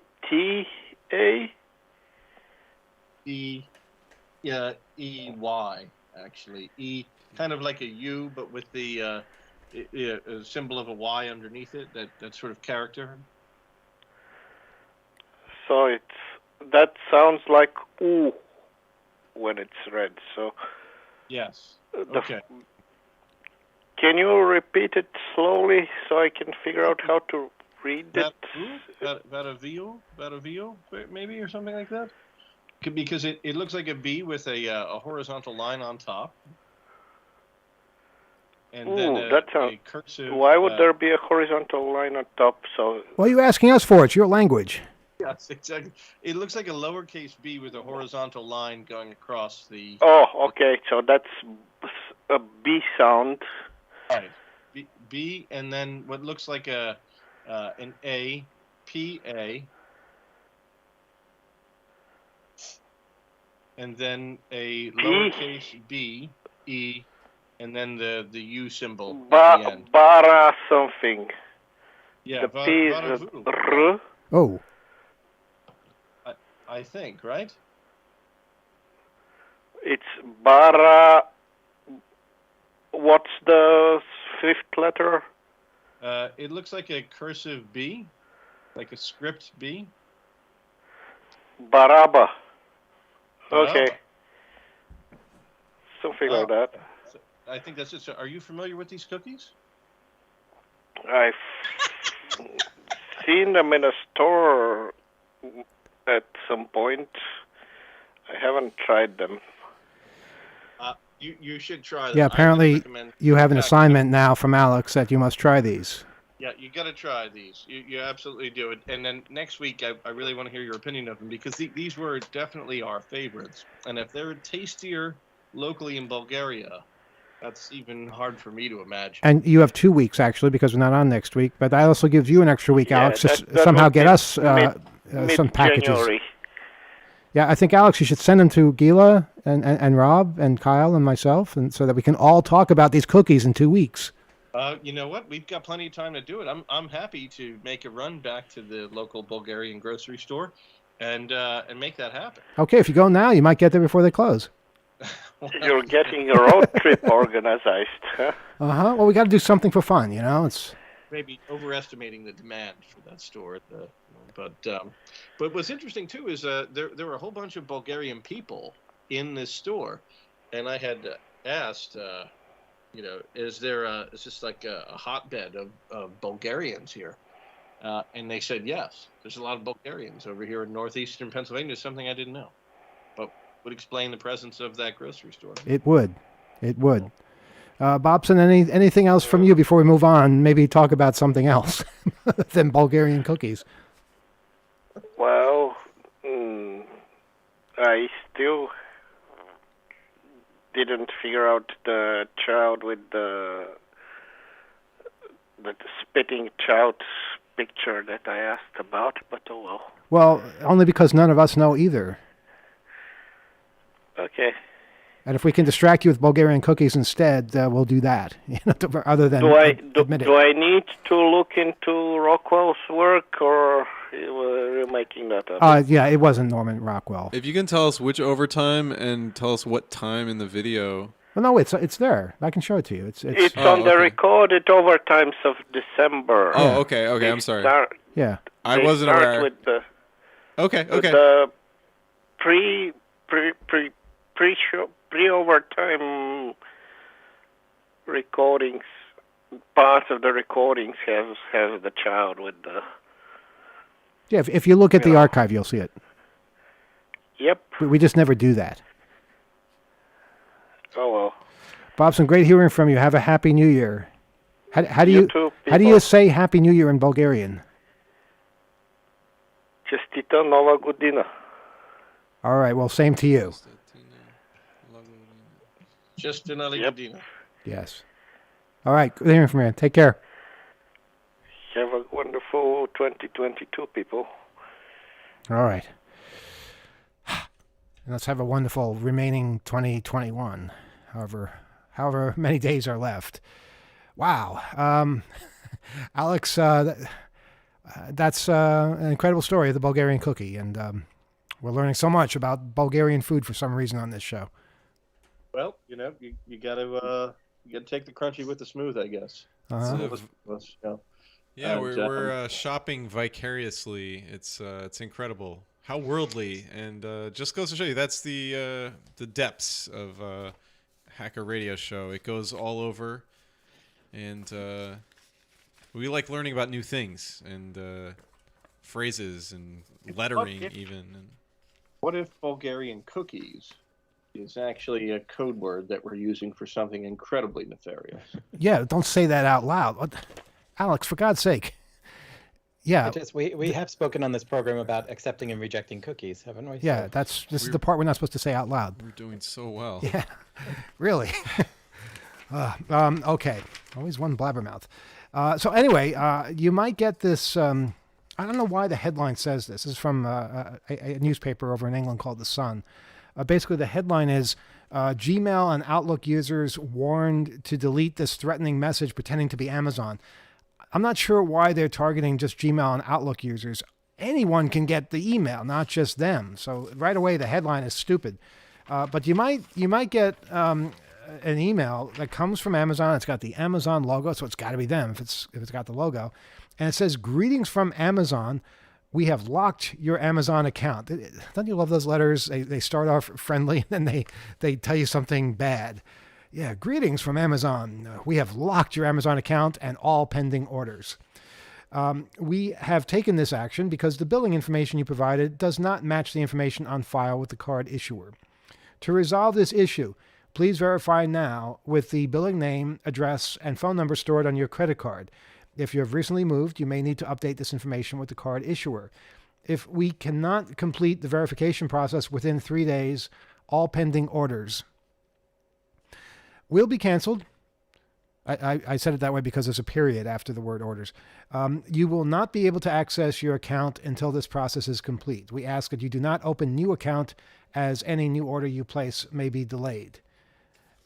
EY actually. Kind of like a U, but with the a symbol of a Y underneath it. That sort of character. So that sounds like ooh when it's read. So Yes. the Okay. Can you repeat it slowly so I can figure out how to read it? Batavio, maybe, or something like that? Because it looks like a B with a horizontal line on top. And then that a cursive. Why would there be a horizontal line on top? So Well, you're asking us for it. It's your language. Yes, exactly. It looks like a lowercase b with a horizontal line going across the. Oh, okay. So that's a B sound. Right. B, and then what looks like an A, P-A, and then a lowercase b, E, and then the U symbol at the end. Bara something. Yeah, the P is R. Oh. I think, right? It's Bara. What's the fifth letter? It looks like a cursive B, like a script B. Baraba. Okay. Something like that. I think that's it. So are you familiar with these cookies? I've seen them in a store at some point. I haven't tried them. You should try them. Yeah, apparently you have an assignment now from Alex that you must try these. Yeah, you got to try these. You absolutely do it. And then next week, I really want to hear your opinion of them because these were definitely our favorites. And if they're tastier locally in Bulgaria, that's even hard for me to imagine. And you have 2 weeks, actually, because we're not on next week. But that also gives you an extra week, Alex, to somehow get us some packages. Yeah, I think, Alex, you should send them to Gila and Rob and Kyle and myself, and so that we can all talk about these cookies in 2 weeks. You know what? We've got plenty of time to do it. I'm happy to make a run back to the local Bulgarian grocery store and make that happen. Okay, if you go now, you might get there before they close. You're getting a road trip organized, huh? Uh-huh. Well, we got to do something for fun, you know? It's maybe overestimating the demand for that store. But what's interesting, too, is there were a whole bunch of Bulgarian people in this store. And I had asked, is this like a hotbed of Bulgarians here? And they said, yes, there's a lot of Bulgarians over here in northeastern Pennsylvania, something I didn't know. But would explain the presence of that grocery store. It would. Bobson, anything else from you before we move on? Maybe talk about something else than Bulgarian cookies. Well, I still didn't figure out the child with the spitting trout picture that I asked about, but oh well. Well, only because none of us know either. Okay. And if we can distract you with Bulgarian cookies instead, we'll do that. Other than do I need to look into Rockwell's work, or are you making that up? Yeah, it wasn't Norman Rockwell. If you can tell us which overtime and tell us what time in the video. Well, no, it's there. I can show it to you. It's on the recorded overtimes of December. Oh, okay. I'm sorry. Yeah. I wasn't aware. With the, okay. With the pre-overtime recordings, parts of the recordings have the child with the. Yeah, if you look at the archive, you'll see it. Yep. We just never do that. Oh well. Bobson, great hearing from you. Have a happy New Year. How do you say Happy New Year in Bulgarian? Честита Нова година. All right. Well, same to you. Just another Godina. Yes. All right. Good hearing from you. Take care. Have a wonderful 2022, people. All right. And let's have a wonderful remaining 2021, however many days are left. Wow. Alex, that's an incredible story of the Bulgarian cookie, and we're learning so much about Bulgarian food for some reason on this show. Well, you gotta take the crunchy with the smooth, I guess. Yeah, we're shopping vicariously. It's incredible how worldly, and just goes to show you that's the depths of Hacker Radio Show. It goes all over, and we like learning about new things and phrases and lettering even. And what if Bulgarian cookies is actually a code word that we're using for something incredibly nefarious? Yeah, don't say that out loud. Alex, for God's sake. Yeah. We have spoken on this program about accepting and rejecting cookies, haven't we? Yeah, this is the part we're not supposed to say out loud. We're doing so well. Yeah, really. Okay, always one blabbermouth. So anyway, you might get this. I don't know why the headline says this. This is from a newspaper over in England called The Sun. Basically, the headline is Gmail and Outlook users warned to delete this threatening message pretending to be Amazon. I'm not sure why they're targeting just Gmail and Outlook users. Anyone can get the email, not just them. So right away, the headline is stupid. But you might get an email that comes from Amazon. It's got the Amazon logo, so it's got to be them if it's got the logo, and it says, "Greetings from Amazon. We have locked your Amazon account." Don't you love those letters? They start off friendly and then they tell you something bad. Yeah, greetings from Amazon. We have locked your Amazon account and all pending orders. We have taken this action because the billing information you provided does not match the information on file with the card issuer. To resolve this issue, please verify now with the billing name, address, and phone number stored on your credit card. If you have recently moved, you may need to update this information with the card issuer. If we cannot complete the verification process within 3 days, all pending orders will be canceled. I said it that way because there's a period after the word orders. You will not be able to access your account until this process is complete. We ask that you do not open new account as any new order you place may be delayed.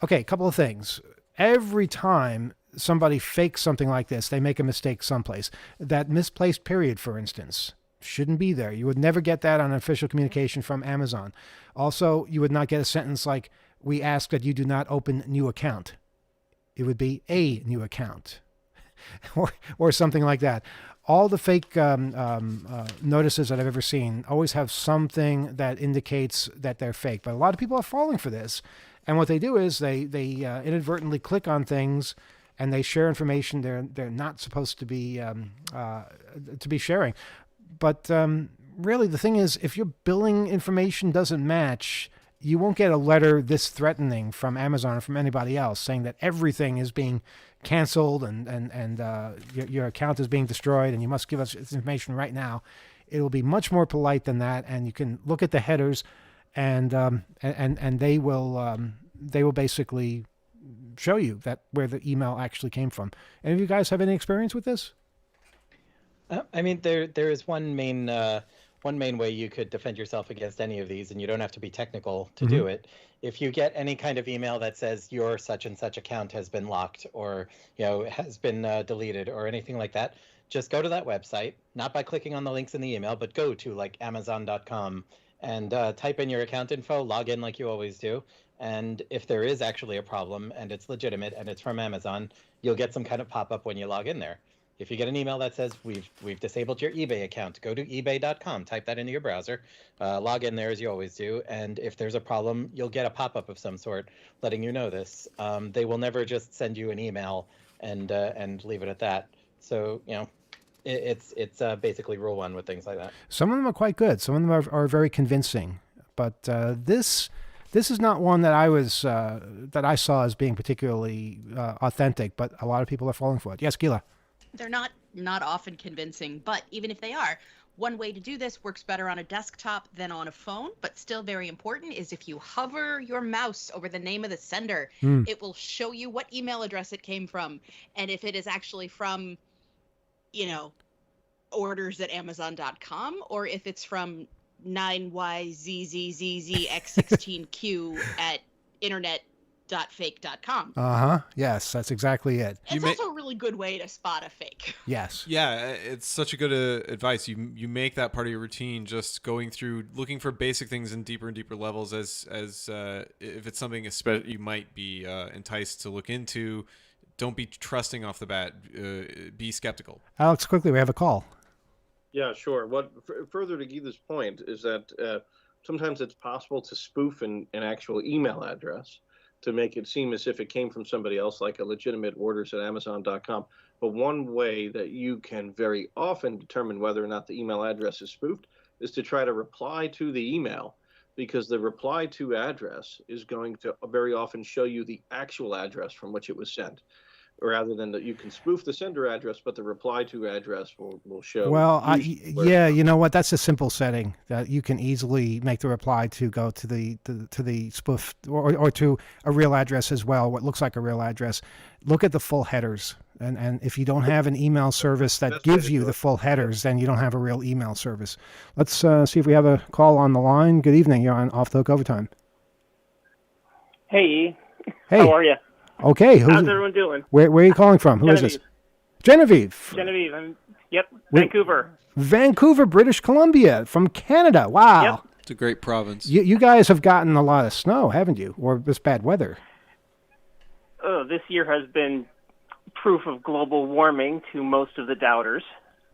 Okay, a couple of things. Every time somebody fakes something like this, they make a mistake someplace. That misplaced period, for instance, shouldn't be there. You would never get that on official communication from Amazon. Also, you would not get a sentence like, "We ask that you do not open new account." It would be "a new account," or something like that. All the fake notices that I've ever seen always have something that indicates that they're fake. But a lot of people are falling for this. And what they do is they inadvertently click on things and they share information they're not supposed to be sharing. But really, the thing is, if your billing information doesn't match, you won't get a letter this threatening from Amazon or from anybody else saying that everything is being canceled and your account is being destroyed and you must give us this information right now. It will be much more polite than that, and you can look at the headers, and they will basically show you that where the email actually came from. Any of you guys have any experience with this? I mean, there is one main way you could defend yourself against any of these, and you don't have to be technical to do it. If you get any kind of email that says your such and such account has been locked or has been deleted or anything like that, just go to that website, not by clicking on the links in the email, but go to like Amazon.com and type in your account info, log in like you always do. And if there is actually a problem and it's legitimate and it's from Amazon, you'll get some kind of pop-up when you log in there. If you get an email that says we've disabled your eBay account, go to ebay.com, type that into your browser, log in there as you always do, and if there's a problem, you'll get a pop-up of some sort letting you know this. They will never just send you an email and leave it at that. So it's basically rule one with things like that. Some of them are quite good. Some of them are very convincing, but this is not one that I saw as being particularly authentic. But a lot of people are falling for it. Yes, Gila. They're not often convincing, but even if they are, one way to do this works better on a desktop than on a phone, but still very important, is if you hover your mouse over the name of the sender, it will show you what email address it came from. And if it is actually from orders at Amazon.com, or if it's from 9YZZZZX16Q at internet.fake.com. Yes, that's exactly it. It's also a really good way to spot a fake. Yes. Yeah, it's such a good advice. You make that part of your routine, just going through looking for basic things in deeper and deeper levels. As if it's something you might be enticed to look into, don't be trusting off the bat. Be skeptical. Alex, quickly, we have a call. Yeah, sure. What further to Geetha's point is that sometimes it's possible to spoof an actual email address to make it seem as if it came from somebody else, like a legitimate orders at Amazon.com. But one way that you can very often determine whether or not the email address is spoofed is to try to reply to the email, because the reply to address is going to very often show you the actual address from which it was sent, rather than that you can spoof the sender address, but the reply to address will show. Well, yeah, you know what? That's a simple setting that you can easily make the reply to go to the spoof or to a real address as well, what looks like a real address. Look at the full headers. And if you don't have an email service that gives you the full headers, then you don't have a real email service. Let's see if we have a call on the line. Good evening. You're on Off the Hook Overtime. Hey. Hey. How are you? Okay. How's everyone doing? Where are you calling from? Who is this? Genevieve. Genevieve. Vancouver. Vancouver, British Columbia, from Canada. Wow. Yep. It's a great province. You guys have gotten a lot of snow, haven't you? Or this bad weather? Oh, this year has been proof of global warming to most of the doubters.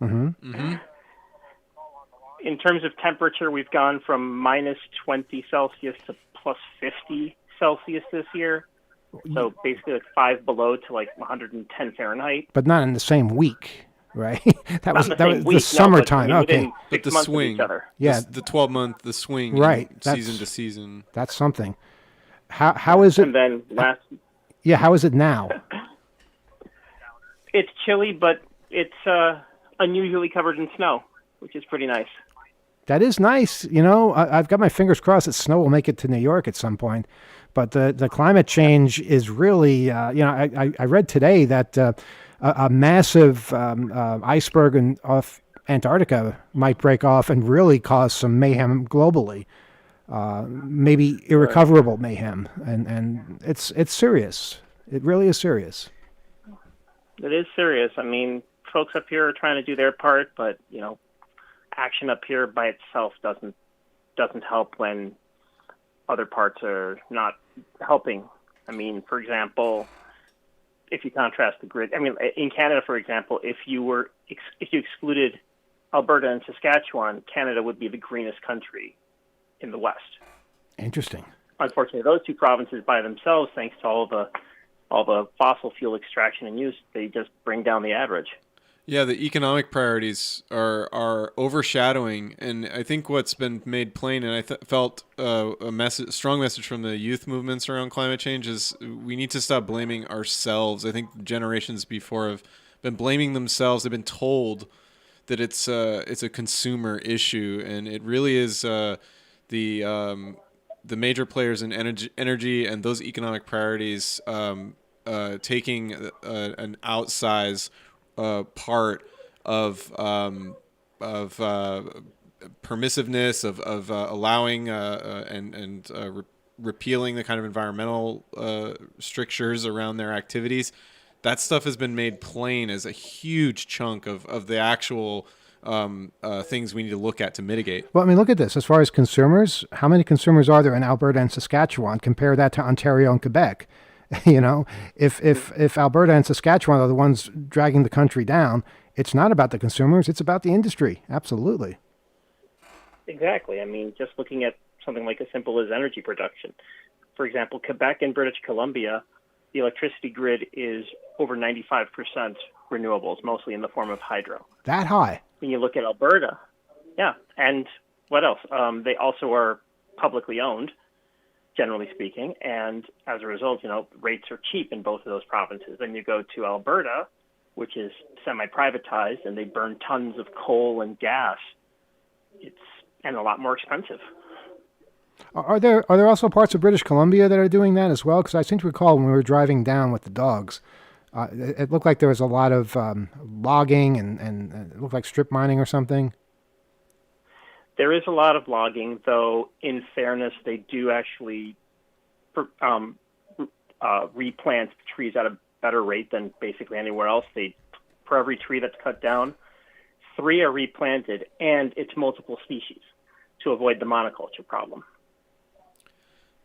Mm-hmm. Mm-hmm. In terms of temperature, we've gone from minus 20 Celsius to plus 50 Celsius this year. So basically like 5 below to like 110 Fahrenheit. But not in the same week, right? that was week, the summertime. No, okay. But the swing. Yeah. The 12-month, the swing. Right. Season to season. That's something. How is it? And then how is it now? It's chilly, but it's unusually covered in snow, which is pretty nice. That is nice. You know, I've got my fingers crossed that snow will make it to New York at some point. But the climate change is really, I read today that a massive iceberg off Antarctica might break off and really cause some mayhem globally, maybe irrecoverable mayhem. And it's serious. It really is serious. It is serious. I mean, folks up here are trying to do their part, but, action up here by itself doesn't help when other parts are not helping. I mean, for example, if you contrast the grid, in Canada, for example, if you excluded Alberta and Saskatchewan, Canada would be the greenest country in the West. Interesting. Unfortunately, those two provinces by themselves, thanks to all the fossil fuel extraction and use, they just bring down the average. Yeah, the economic priorities are overshadowing, and I think what's been made plain, and I felt a strong message from the youth movements around climate change, is we need to stop blaming ourselves. I think generations before have been blaming themselves. They've been told that it's a consumer issue, and it really is the major players in energy and those economic priorities taking an outsized part of permissiveness, of allowing and repealing the kind of environmental strictures around their activities. That stuff has been made plain as a huge chunk of the actual things we need to look at to mitigate. Well, look at this. As far as consumers, how many consumers are there in Alberta and Saskatchewan? Compare that to Ontario and Quebec. If Alberta and Saskatchewan are the ones dragging the country down, it's not about the consumers, it's about the industry. Absolutely. Exactly. Just looking at something like as simple as energy production. For example, Quebec and British Columbia, the electricity grid is over 95% renewables, mostly in the form of hydro. That high? When you look at Alberta, yeah. And what else? They also are publicly owned, generally speaking, and as a result, rates are cheap in both of those provinces. Then you go to Alberta, which is semi-privatized, and they burn tons of coal and gas. And a lot more expensive. Are there also parts of British Columbia that are doing that as well? Because I seem to recall when we were driving down with the dogs, It looked like there was a lot of logging and it looked like strip mining or something. There is a lot of logging, though. In fairness, they do actually replant trees at a better rate than basically anywhere else. For every tree that's cut down, 3 are replanted, and it's multiple species to avoid the monoculture problem.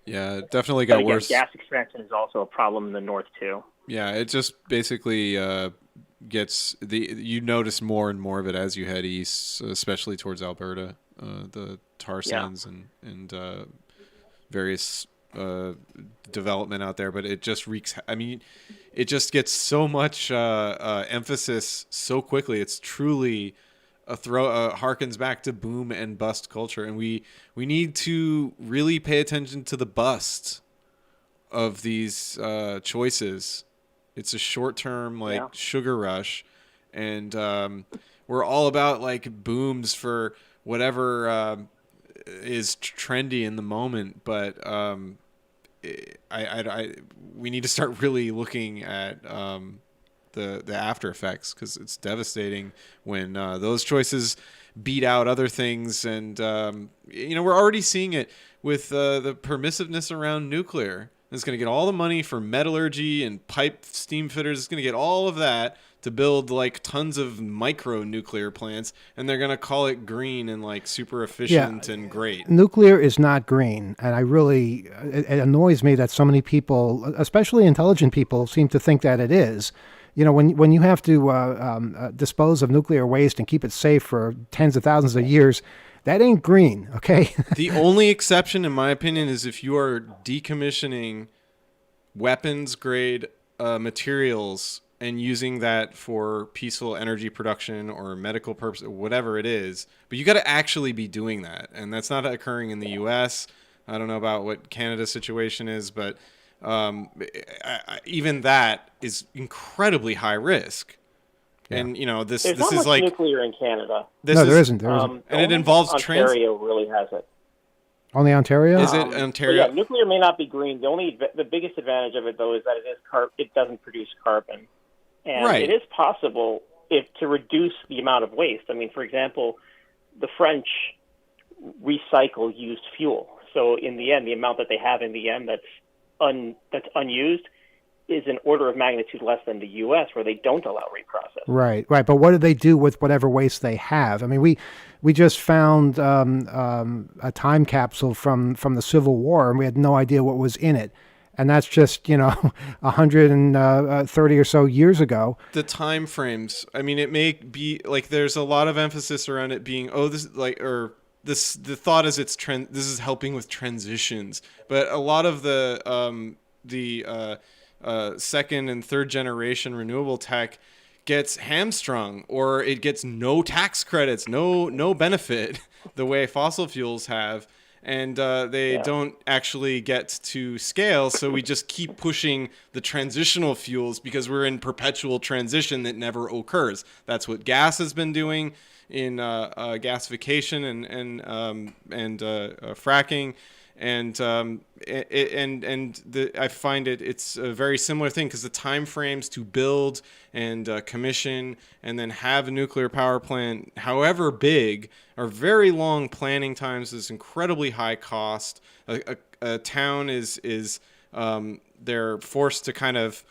Yeah, it definitely got worse. Gas extraction is also a problem in the north too. Yeah, it just basically you notice more and more of it as you head east, especially towards Alberta. The tar sands and various development out there, but it just wreaks. I mean, it just gets so much emphasis so quickly. It's truly harkens back to boom and bust culture, and we need to really pay attention to the bust of these choices. It's a short-term sugar rush, and we're all about like booms for whatever is trendy in the moment, but we need to start really looking at the after effects, because it's devastating when those choices beat out other things. And we're already seeing it with the permissiveness around nuclear. It's going to get all the money for metallurgy and pipe steam fitters. It's going to get all of that to build like tons of micro nuclear plants, and they're going to call it green and like super efficient and great. Nuclear is not green, and it annoys me that so many people, especially intelligent people, seem to think that it is. When you have to dispose of nuclear waste and keep it safe for tens of thousands of years, that ain't green, okay? The only exception, in my opinion, is if you are decommissioning weapons-grade materials and using that for peaceful energy production or medical purpose, or whatever it is. But you got to actually be doing that, and that's not occurring in the U.S. I don't know about what Canada's situation is, but even that is incredibly high risk. Yeah. And this not is much like nuclear in Canada. There isn't. And it involves Ontario really has it. Only Ontario? Is it Ontario? Yeah, nuclear may not be green. The biggest advantage of it, though, is that it doesn't produce carbon, and it is possible to reduce the amount of waste. I mean, for example, the French recycle used fuel, so in the end, the amount that they have in the end that's unused is an order of magnitude less than the U.S., where they don't allow reprocessing. Right. But what do they do with whatever waste they have? I mean, we just found a time capsule from the Civil War, and we had no idea what was in it. And that's just 130 or so years ago. The time frames. I mean, it may be like there's a lot of emphasis around it being the thought is this is helping with transitions, but a lot of the second and third generation renewable tech gets hamstrung, or it gets no tax credits, no benefit the way fossil fuels have, and they don't actually get to scale. So we just keep pushing the transitional fuels because we're in perpetual transition that never occurs. That's what gas has been doing in gasification and fracking. And I find it's a very similar thing, because the time frames to build and commission and then have a nuclear power plant, however big, are very long planning times. There's incredibly high cost. A town is they're forced to kind of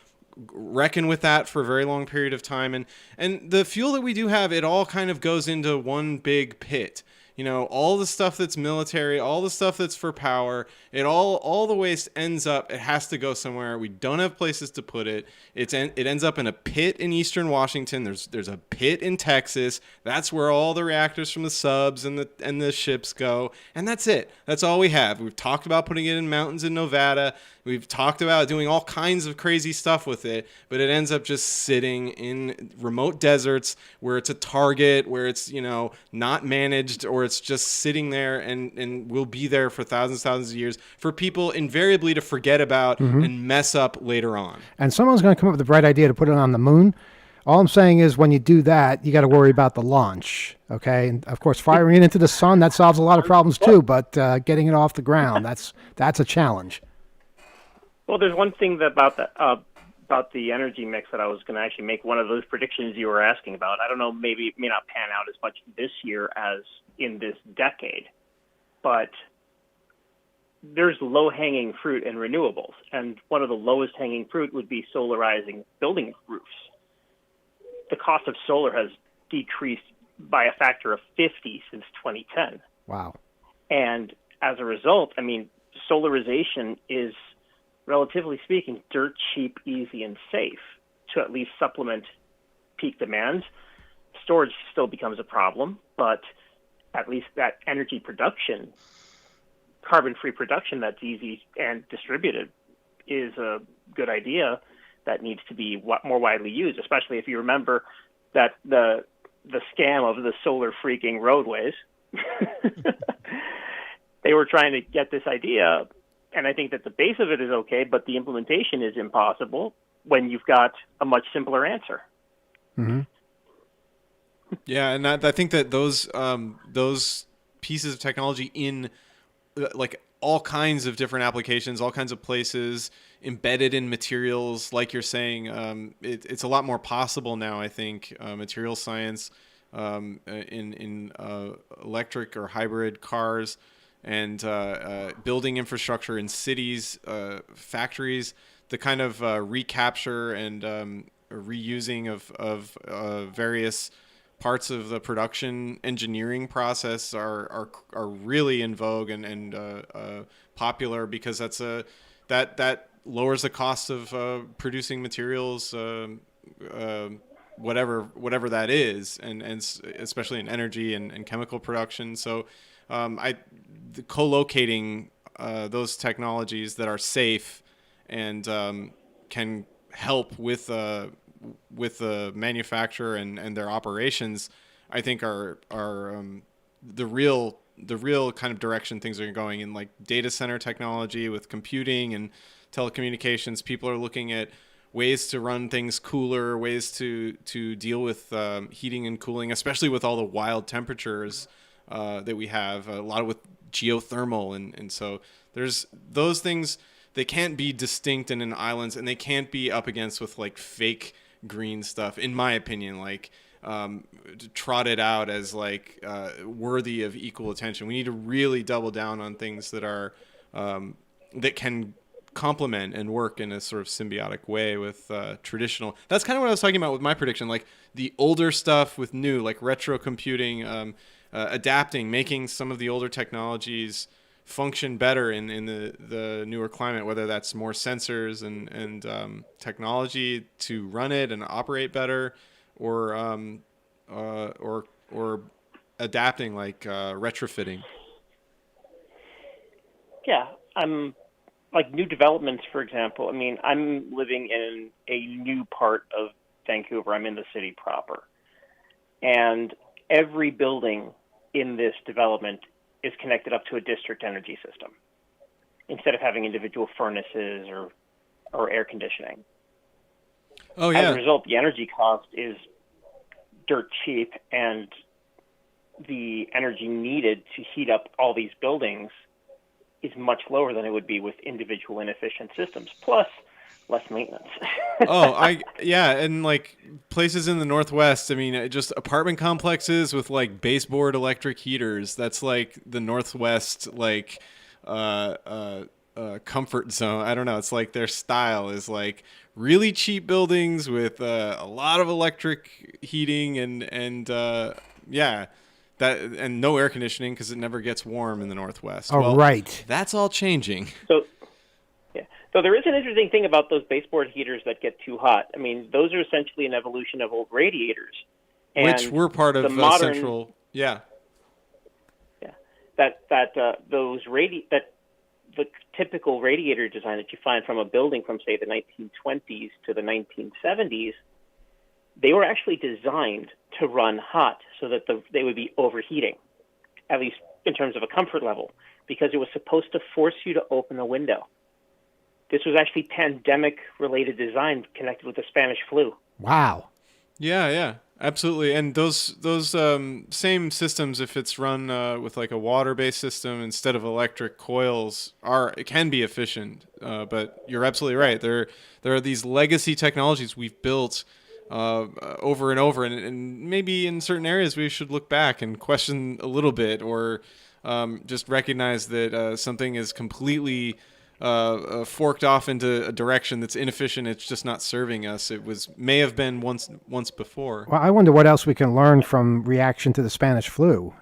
reckon with that for a very long period of time. And the fuel that we do have, it all kind of goes into one big pit. All the stuff that's military, all the stuff that's for power, all the waste ends up, it has to go somewhere. We don't have places to put it. It ends up in a pit in eastern Washington. There's a pit in Texas. That's where all the reactors from the subs and the ships go. And that's it. That's all we have. We've talked about putting it in mountains in Nevada. We've talked about doing all kinds of crazy stuff with it, but it ends up just sitting in remote deserts where it's a target, where it's, not managed, or it's just sitting there and will be there for thousands of years for people invariably to forget about and mess up later on. And someone's going to come up with the bright idea to put it on the moon. All I'm saying is, when you do that, you got to worry about the launch, okay? And of course, firing it into the sun, that solves a lot of problems too, but getting it off the ground, that's a challenge. Well, there's one thing about about the energy mix that I was going to actually make one of those predictions you were asking about. I don't know, maybe it may not pan out as much this year as in this decade, but there's low-hanging fruit in renewables, and one of the lowest-hanging fruit would be solarizing building roofs. The cost of solar has decreased by a factor of 50 since 2010. Wow. And as a result, I mean, solarization is, relatively speaking, dirt cheap, easy, and safe to at least supplement peak demand. Storage still becomes a problem, but at least that energy production, carbon-free production that's easy and distributed, is a good idea that needs to be more widely used, especially if you remember that the scam of the solar freaking roadways. They were trying to get this idea, and I think that the base of it is okay, but the implementation is impossible when you've got a much simpler answer. Mm-hmm. Yeah, and I think that those pieces of technology in like all kinds of different applications, all kinds of places, embedded in materials, like you're saying, it's a lot more possible now. I think material science in electric or hybrid cars, and building infrastructure in cities, factories, the kind of recapture and reusing of various parts of the production engineering process are really in vogue and popular, because that lowers the cost of producing materials, whatever that is, and especially in energy and chemical production. So co-locating those technologies that are safe and can help with the manufacturer and their operations, I think are the real kind of direction things are going in. Like data center technology with computing and telecommunications, people are looking at ways to run things cooler, ways to deal with heating and cooling, especially with all the wild temperatures that we have, a lot of with geothermal, and so there's those things. They can't be distinct and in islands, and they can't be up against with like fake green stuff, in my opinion, like trotted out as like worthy of equal attention. We need to really double down on things that are that can complement and work in a sort of symbiotic way with traditional. That's kind of what I was talking about with my prediction, like the older stuff with new, like retro computing, adapting, making some of the older technologies function better in the newer climate, whether that's more sensors and technology to run it and operate better, or adapting, like retrofitting. Yeah, like new developments, for example. I mean, I'm living in a new part of Vancouver. I'm in the city proper, and every building in this development is connected up to a district energy system instead of having individual furnaces or air conditioning. Oh, yeah. As a result, the energy cost is dirt cheap, and the energy needed to heat up all these buildings is much lower than it would be with individual inefficient systems, plus less maintenance. And like places in the Northwest, I mean, just apartment complexes with like baseboard electric heaters. That's like the Northwest, like comfort zone. I don't know. It's like their style is like really cheap buildings with a lot of electric heating and no air conditioning because it never gets warm in the Northwest. Oh, right. That's all changing. So there is an interesting thing about those baseboard heaters that get too hot. I mean, those are essentially an evolution of old radiators, which were part of modern, central. Yeah. Yeah. The typical radiator design that you find from a building from, say, the 1920s to the 1970s, they were actually designed to run hot so that they would be overheating, at least in terms of a comfort level, because it was supposed to force you to open a window. This was actually pandemic-related design connected with the Spanish flu. Wow. Yeah, absolutely. And those same systems, if it's run with like a water-based system instead of electric coils, it can be efficient. But you're absolutely right. There are these legacy technologies we've built over and over, and maybe in certain areas we should look back and question a little bit, or just recognize that something is completely forked off into a direction that's inefficient. It's just not serving us. May have been once before. Well, I wonder what else we can learn from reaction to the Spanish flu,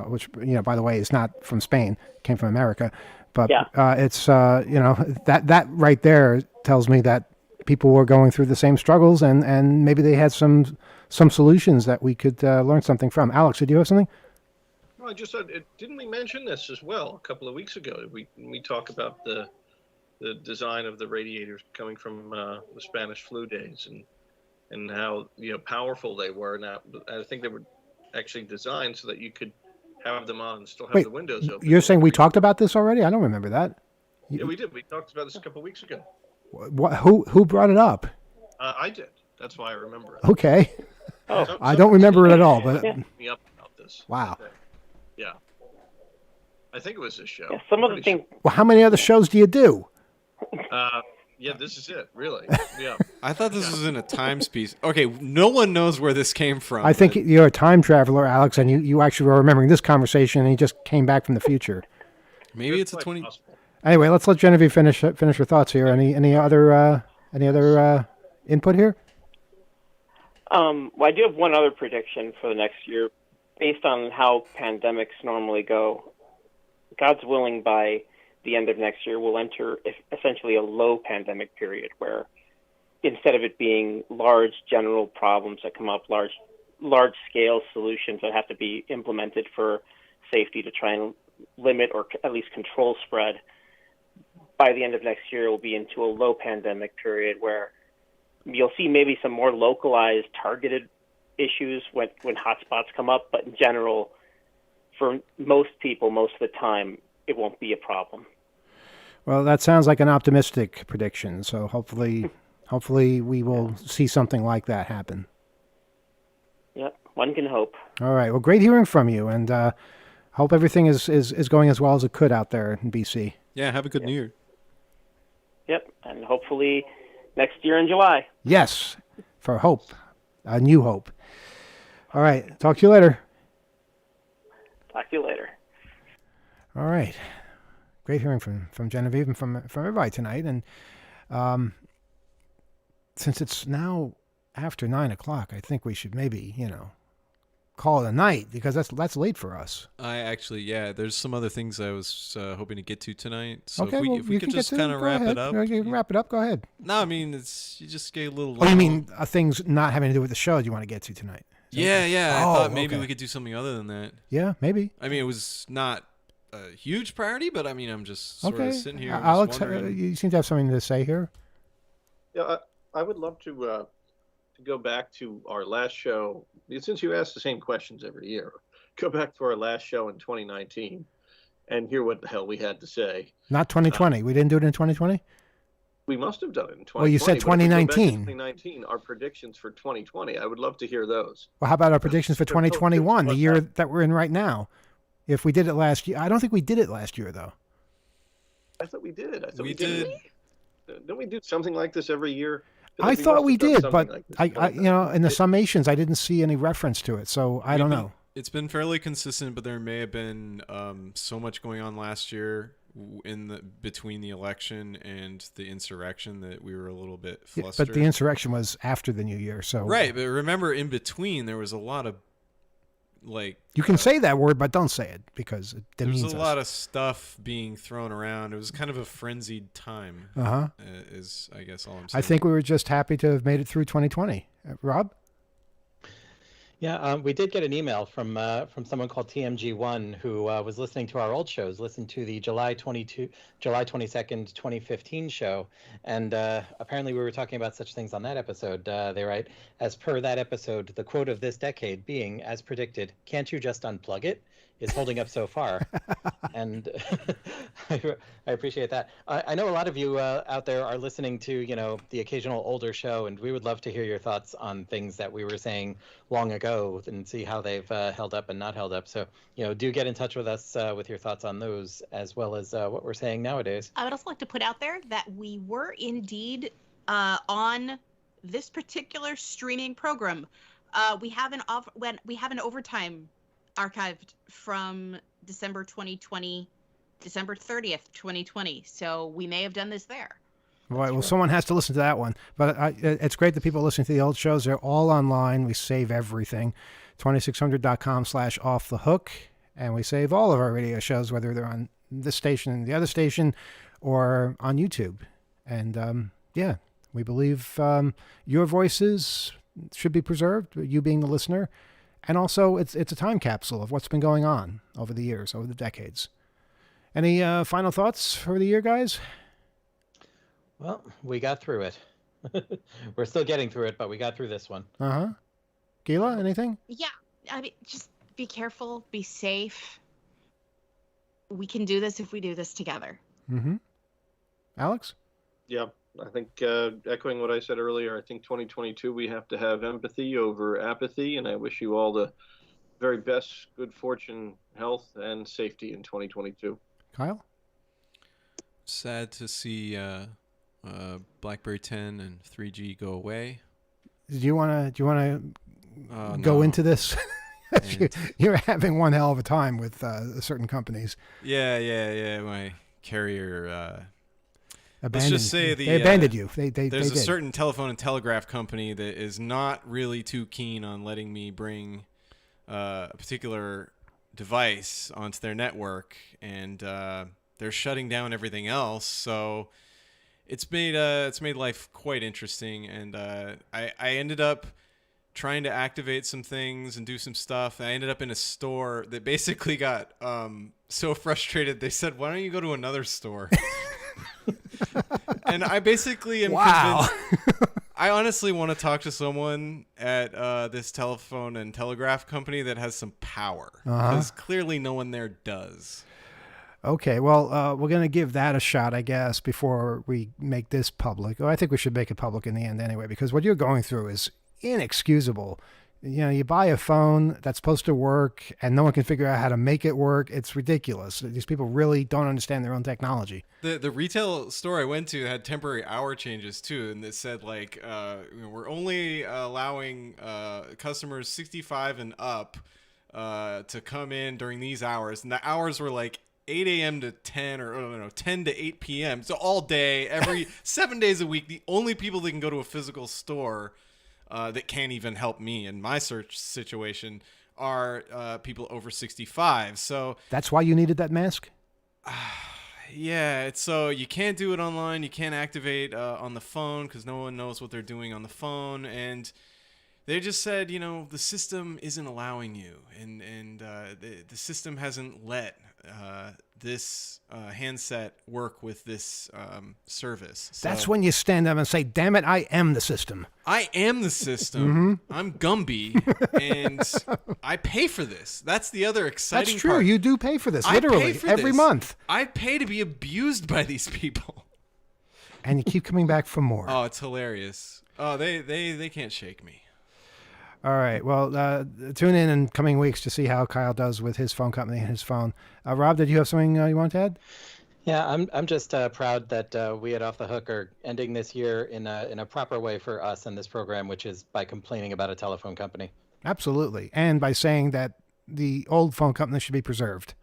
which, by the way, is not from Spain, came from America. But it's, that right there tells me that people were going through the same struggles, and maybe they had some solutions that we could learn something from. Alex, did you have something? Well, I just said, didn't we mention this as well a couple of weeks ago? We talk about the design of the radiators coming from the Spanish flu days, and how powerful they were. Now, I think they were actually designed so that you could have them on and still have the windows open. You're saying we talked about this already? I don't remember that. Yeah, we did. We talked about this a couple of weeks ago. Who brought it up? I did. That's why I remember it. Okay. I don't remember it at all. But me up about this. Wow. Yeah. I think it was this show. Yeah, some of the things. Well, how many other shows do you do? Yeah, this is it, really. Yeah. I thought this was in a times piece. Okay, no one knows where this came from. I think you're a time traveler, Alex, and you actually were remembering this conversation, and you just came back from the future. Maybe it's a 20. Possible. Anyway, let's let Genevieve finish her thoughts here. Any other input here? Well, I do have one other prediction for the next year, based on how pandemics normally go. God's willing, by the end of next year, we'll enter essentially a low pandemic period, where instead of it being large general problems that come up, large scale solutions that have to be implemented for safety to try and limit or at least control spread, by the end of next year we'll be into a low pandemic period where you'll see maybe some more localized, targeted issues when hotspots come up, but in general, for most people, most of the time, it won't be a problem. Well, that sounds like an optimistic prediction. So hopefully we will see something like that happen. Yep, one can hope. All right. Well, great hearing from you, and hope everything is going as well as it could out there in BC. Yeah, have a good New Year. Yep, and hopefully next year in July. Yes, for hope, a new hope. All right. Talk to you later. Talk to you later. All right. Great hearing from Genevieve and from everybody tonight. And since it's now after 9 o'clock, I think we should maybe, call it a night, because that's late for us. There's some other things I was hoping to get to tonight. So okay, if we could just kind of wrap it up. You can wrap it up. Go ahead. No, I mean, you just get a little. Oh, you mean things not having to do with the show you want to get to tonight? Yeah. I thought maybe we could do something other than that. Yeah, maybe. I mean, it was not a huge priority, but I mean, I'm just sort of sitting here. Alex, you seem to have something to say here. Yeah, I would love to go back to our last show, since you ask the same questions every year. Go back to our last show in 2019 and hear what the hell we had to say. Not 2020. We didn't do it in 2020? We must have done it in 2020. Well, you said 2019. 2019, our predictions for 2020. I would love to hear those. Well, how about our predictions for 2021, the year that we're in right now? If we did it last year. I don't think we did it last year, though. I thought we did. We did. Don't we do something like this every year? I thought we did, but like I in the summations, I didn't see any reference to it, so I don't know. It's been fairly consistent, but there may have been so much going on last year between the election and the insurrection that we were a little bit flustered. But the insurrection was after the new year, so right. But remember, in between, there was a lot of you can say that word, but don't say it, because it demeans us. There's a lot of stuff being thrown around. It was kind of a frenzied time. Is I guess all I'm saying. I think we were just happy to have made it through 2020. Rob? Yeah, we did get an email from someone called TMG1 who was listening to our old shows, listened to the July 22nd, 2015 show, and apparently we were talking about such things on that episode. They write, as per that episode, the quote of this decade being, as predicted, can't you just unplug it? is holding up so far. And I appreciate that. I know a lot of you out there are listening to, the occasional older show, and we would love to hear your thoughts on things that we were saying long ago and see how they've held up and not held up. So, do get in touch with us with your thoughts on those, as well as what we're saying nowadays. I would also like to put out there that we were indeed on this particular streaming program. We have an overtime archived from December 2020, December 30th, 2020. So we may have done this there. Right. Well, someone has to listen to that one. But it's great that people listen to the old shows. They're all online. We save everything. 2600.com/offthehook. And we save all of our radio shows, whether they're on this station and the other station or on YouTube. And we believe your voices should be preserved, you being the listener. And also, it's a time capsule of what's been going on over the years, over the decades. Any final thoughts for the year, guys? Well, we got through it. We're still getting through it, but we got through this one. Uh-huh. Gila, anything? Yeah. I mean, just be careful, be safe. We can do this if we do this together. Mm-hmm. Alex? Yeah, I think echoing what I said earlier, I think 2022 we have to have empathy over apathy, and I wish you all the very best, good fortune, health, and safety in 2022. Kyle? Sad to see BlackBerry 10 and 3G go away. Do you want to go No. into this? And- You're having one hell of a time with certain companies. Yeah. My carrier. Abandoned. just say they abandoned you. They There's a did. certain telephone and telegraph company that is not really too keen on letting me bring a particular device onto their network, and they're shutting down everything else. So it's made life quite interesting, and I ended up trying to activate some things and do some stuff. I ended up in a store that basically got so frustrated they said, "Why don't you go to another store?" And I basically am convinced. I honestly want to talk to someone at this telephone and telegraph company that has some power, because clearly no one there does. Okay, well, we're going to give that a shot, I guess, before we make this public. I think we should make it public in the end anyway, because what you're going through is inexcusable. You buy a phone that's supposed to work and no one can figure out how to make it work. It's ridiculous. These people really don't understand their own technology. The retail store I went to had temporary hour changes too, and it said like we're only allowing customers 65 and up to come in during these hours, and the hours were like 8 a.m. to 10 or 10 to 8 p.m. So all day, every 7 days a week. The only people that can go to a physical store that can't even help me in my search situation are people over 65. So That's why you needed that mask? yeah, so you can't do it online. You can't activate on the phone because no one knows what they're doing on the phone. And they just said, the system isn't allowing you. And the system hasn't let this handset work with this service. So That's when you stand up and say, damn it, I am the system. I am the system. I'm Gumby, and I pay for this. That's the other exciting That's true. part. You do pay for this, I literally, pay for every this. month. I pay to be abused by these people. And you keep coming back for more. Oh, it's hilarious. Oh, they can't shake me. All right. Well, tune in coming weeks to see how Kyle does with his phone company and his phone. Rob, did you have something you want to add? Yeah, I'm just proud that we at Off the Hook are ending this year in a proper way for us in this program, which is by complaining about a telephone company. Absolutely. And by saying that the old phone company should be preserved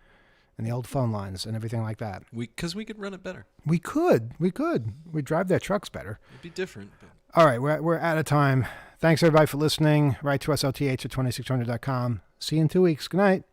and the old phone lines and everything like that. Because we could run it better. We could. We'd drive their trucks better. It'd be different. But... All right. We're out of time. Thanks, everybody, for listening. Write to us, LTH at 2600.com. See you in 2 weeks. Good night.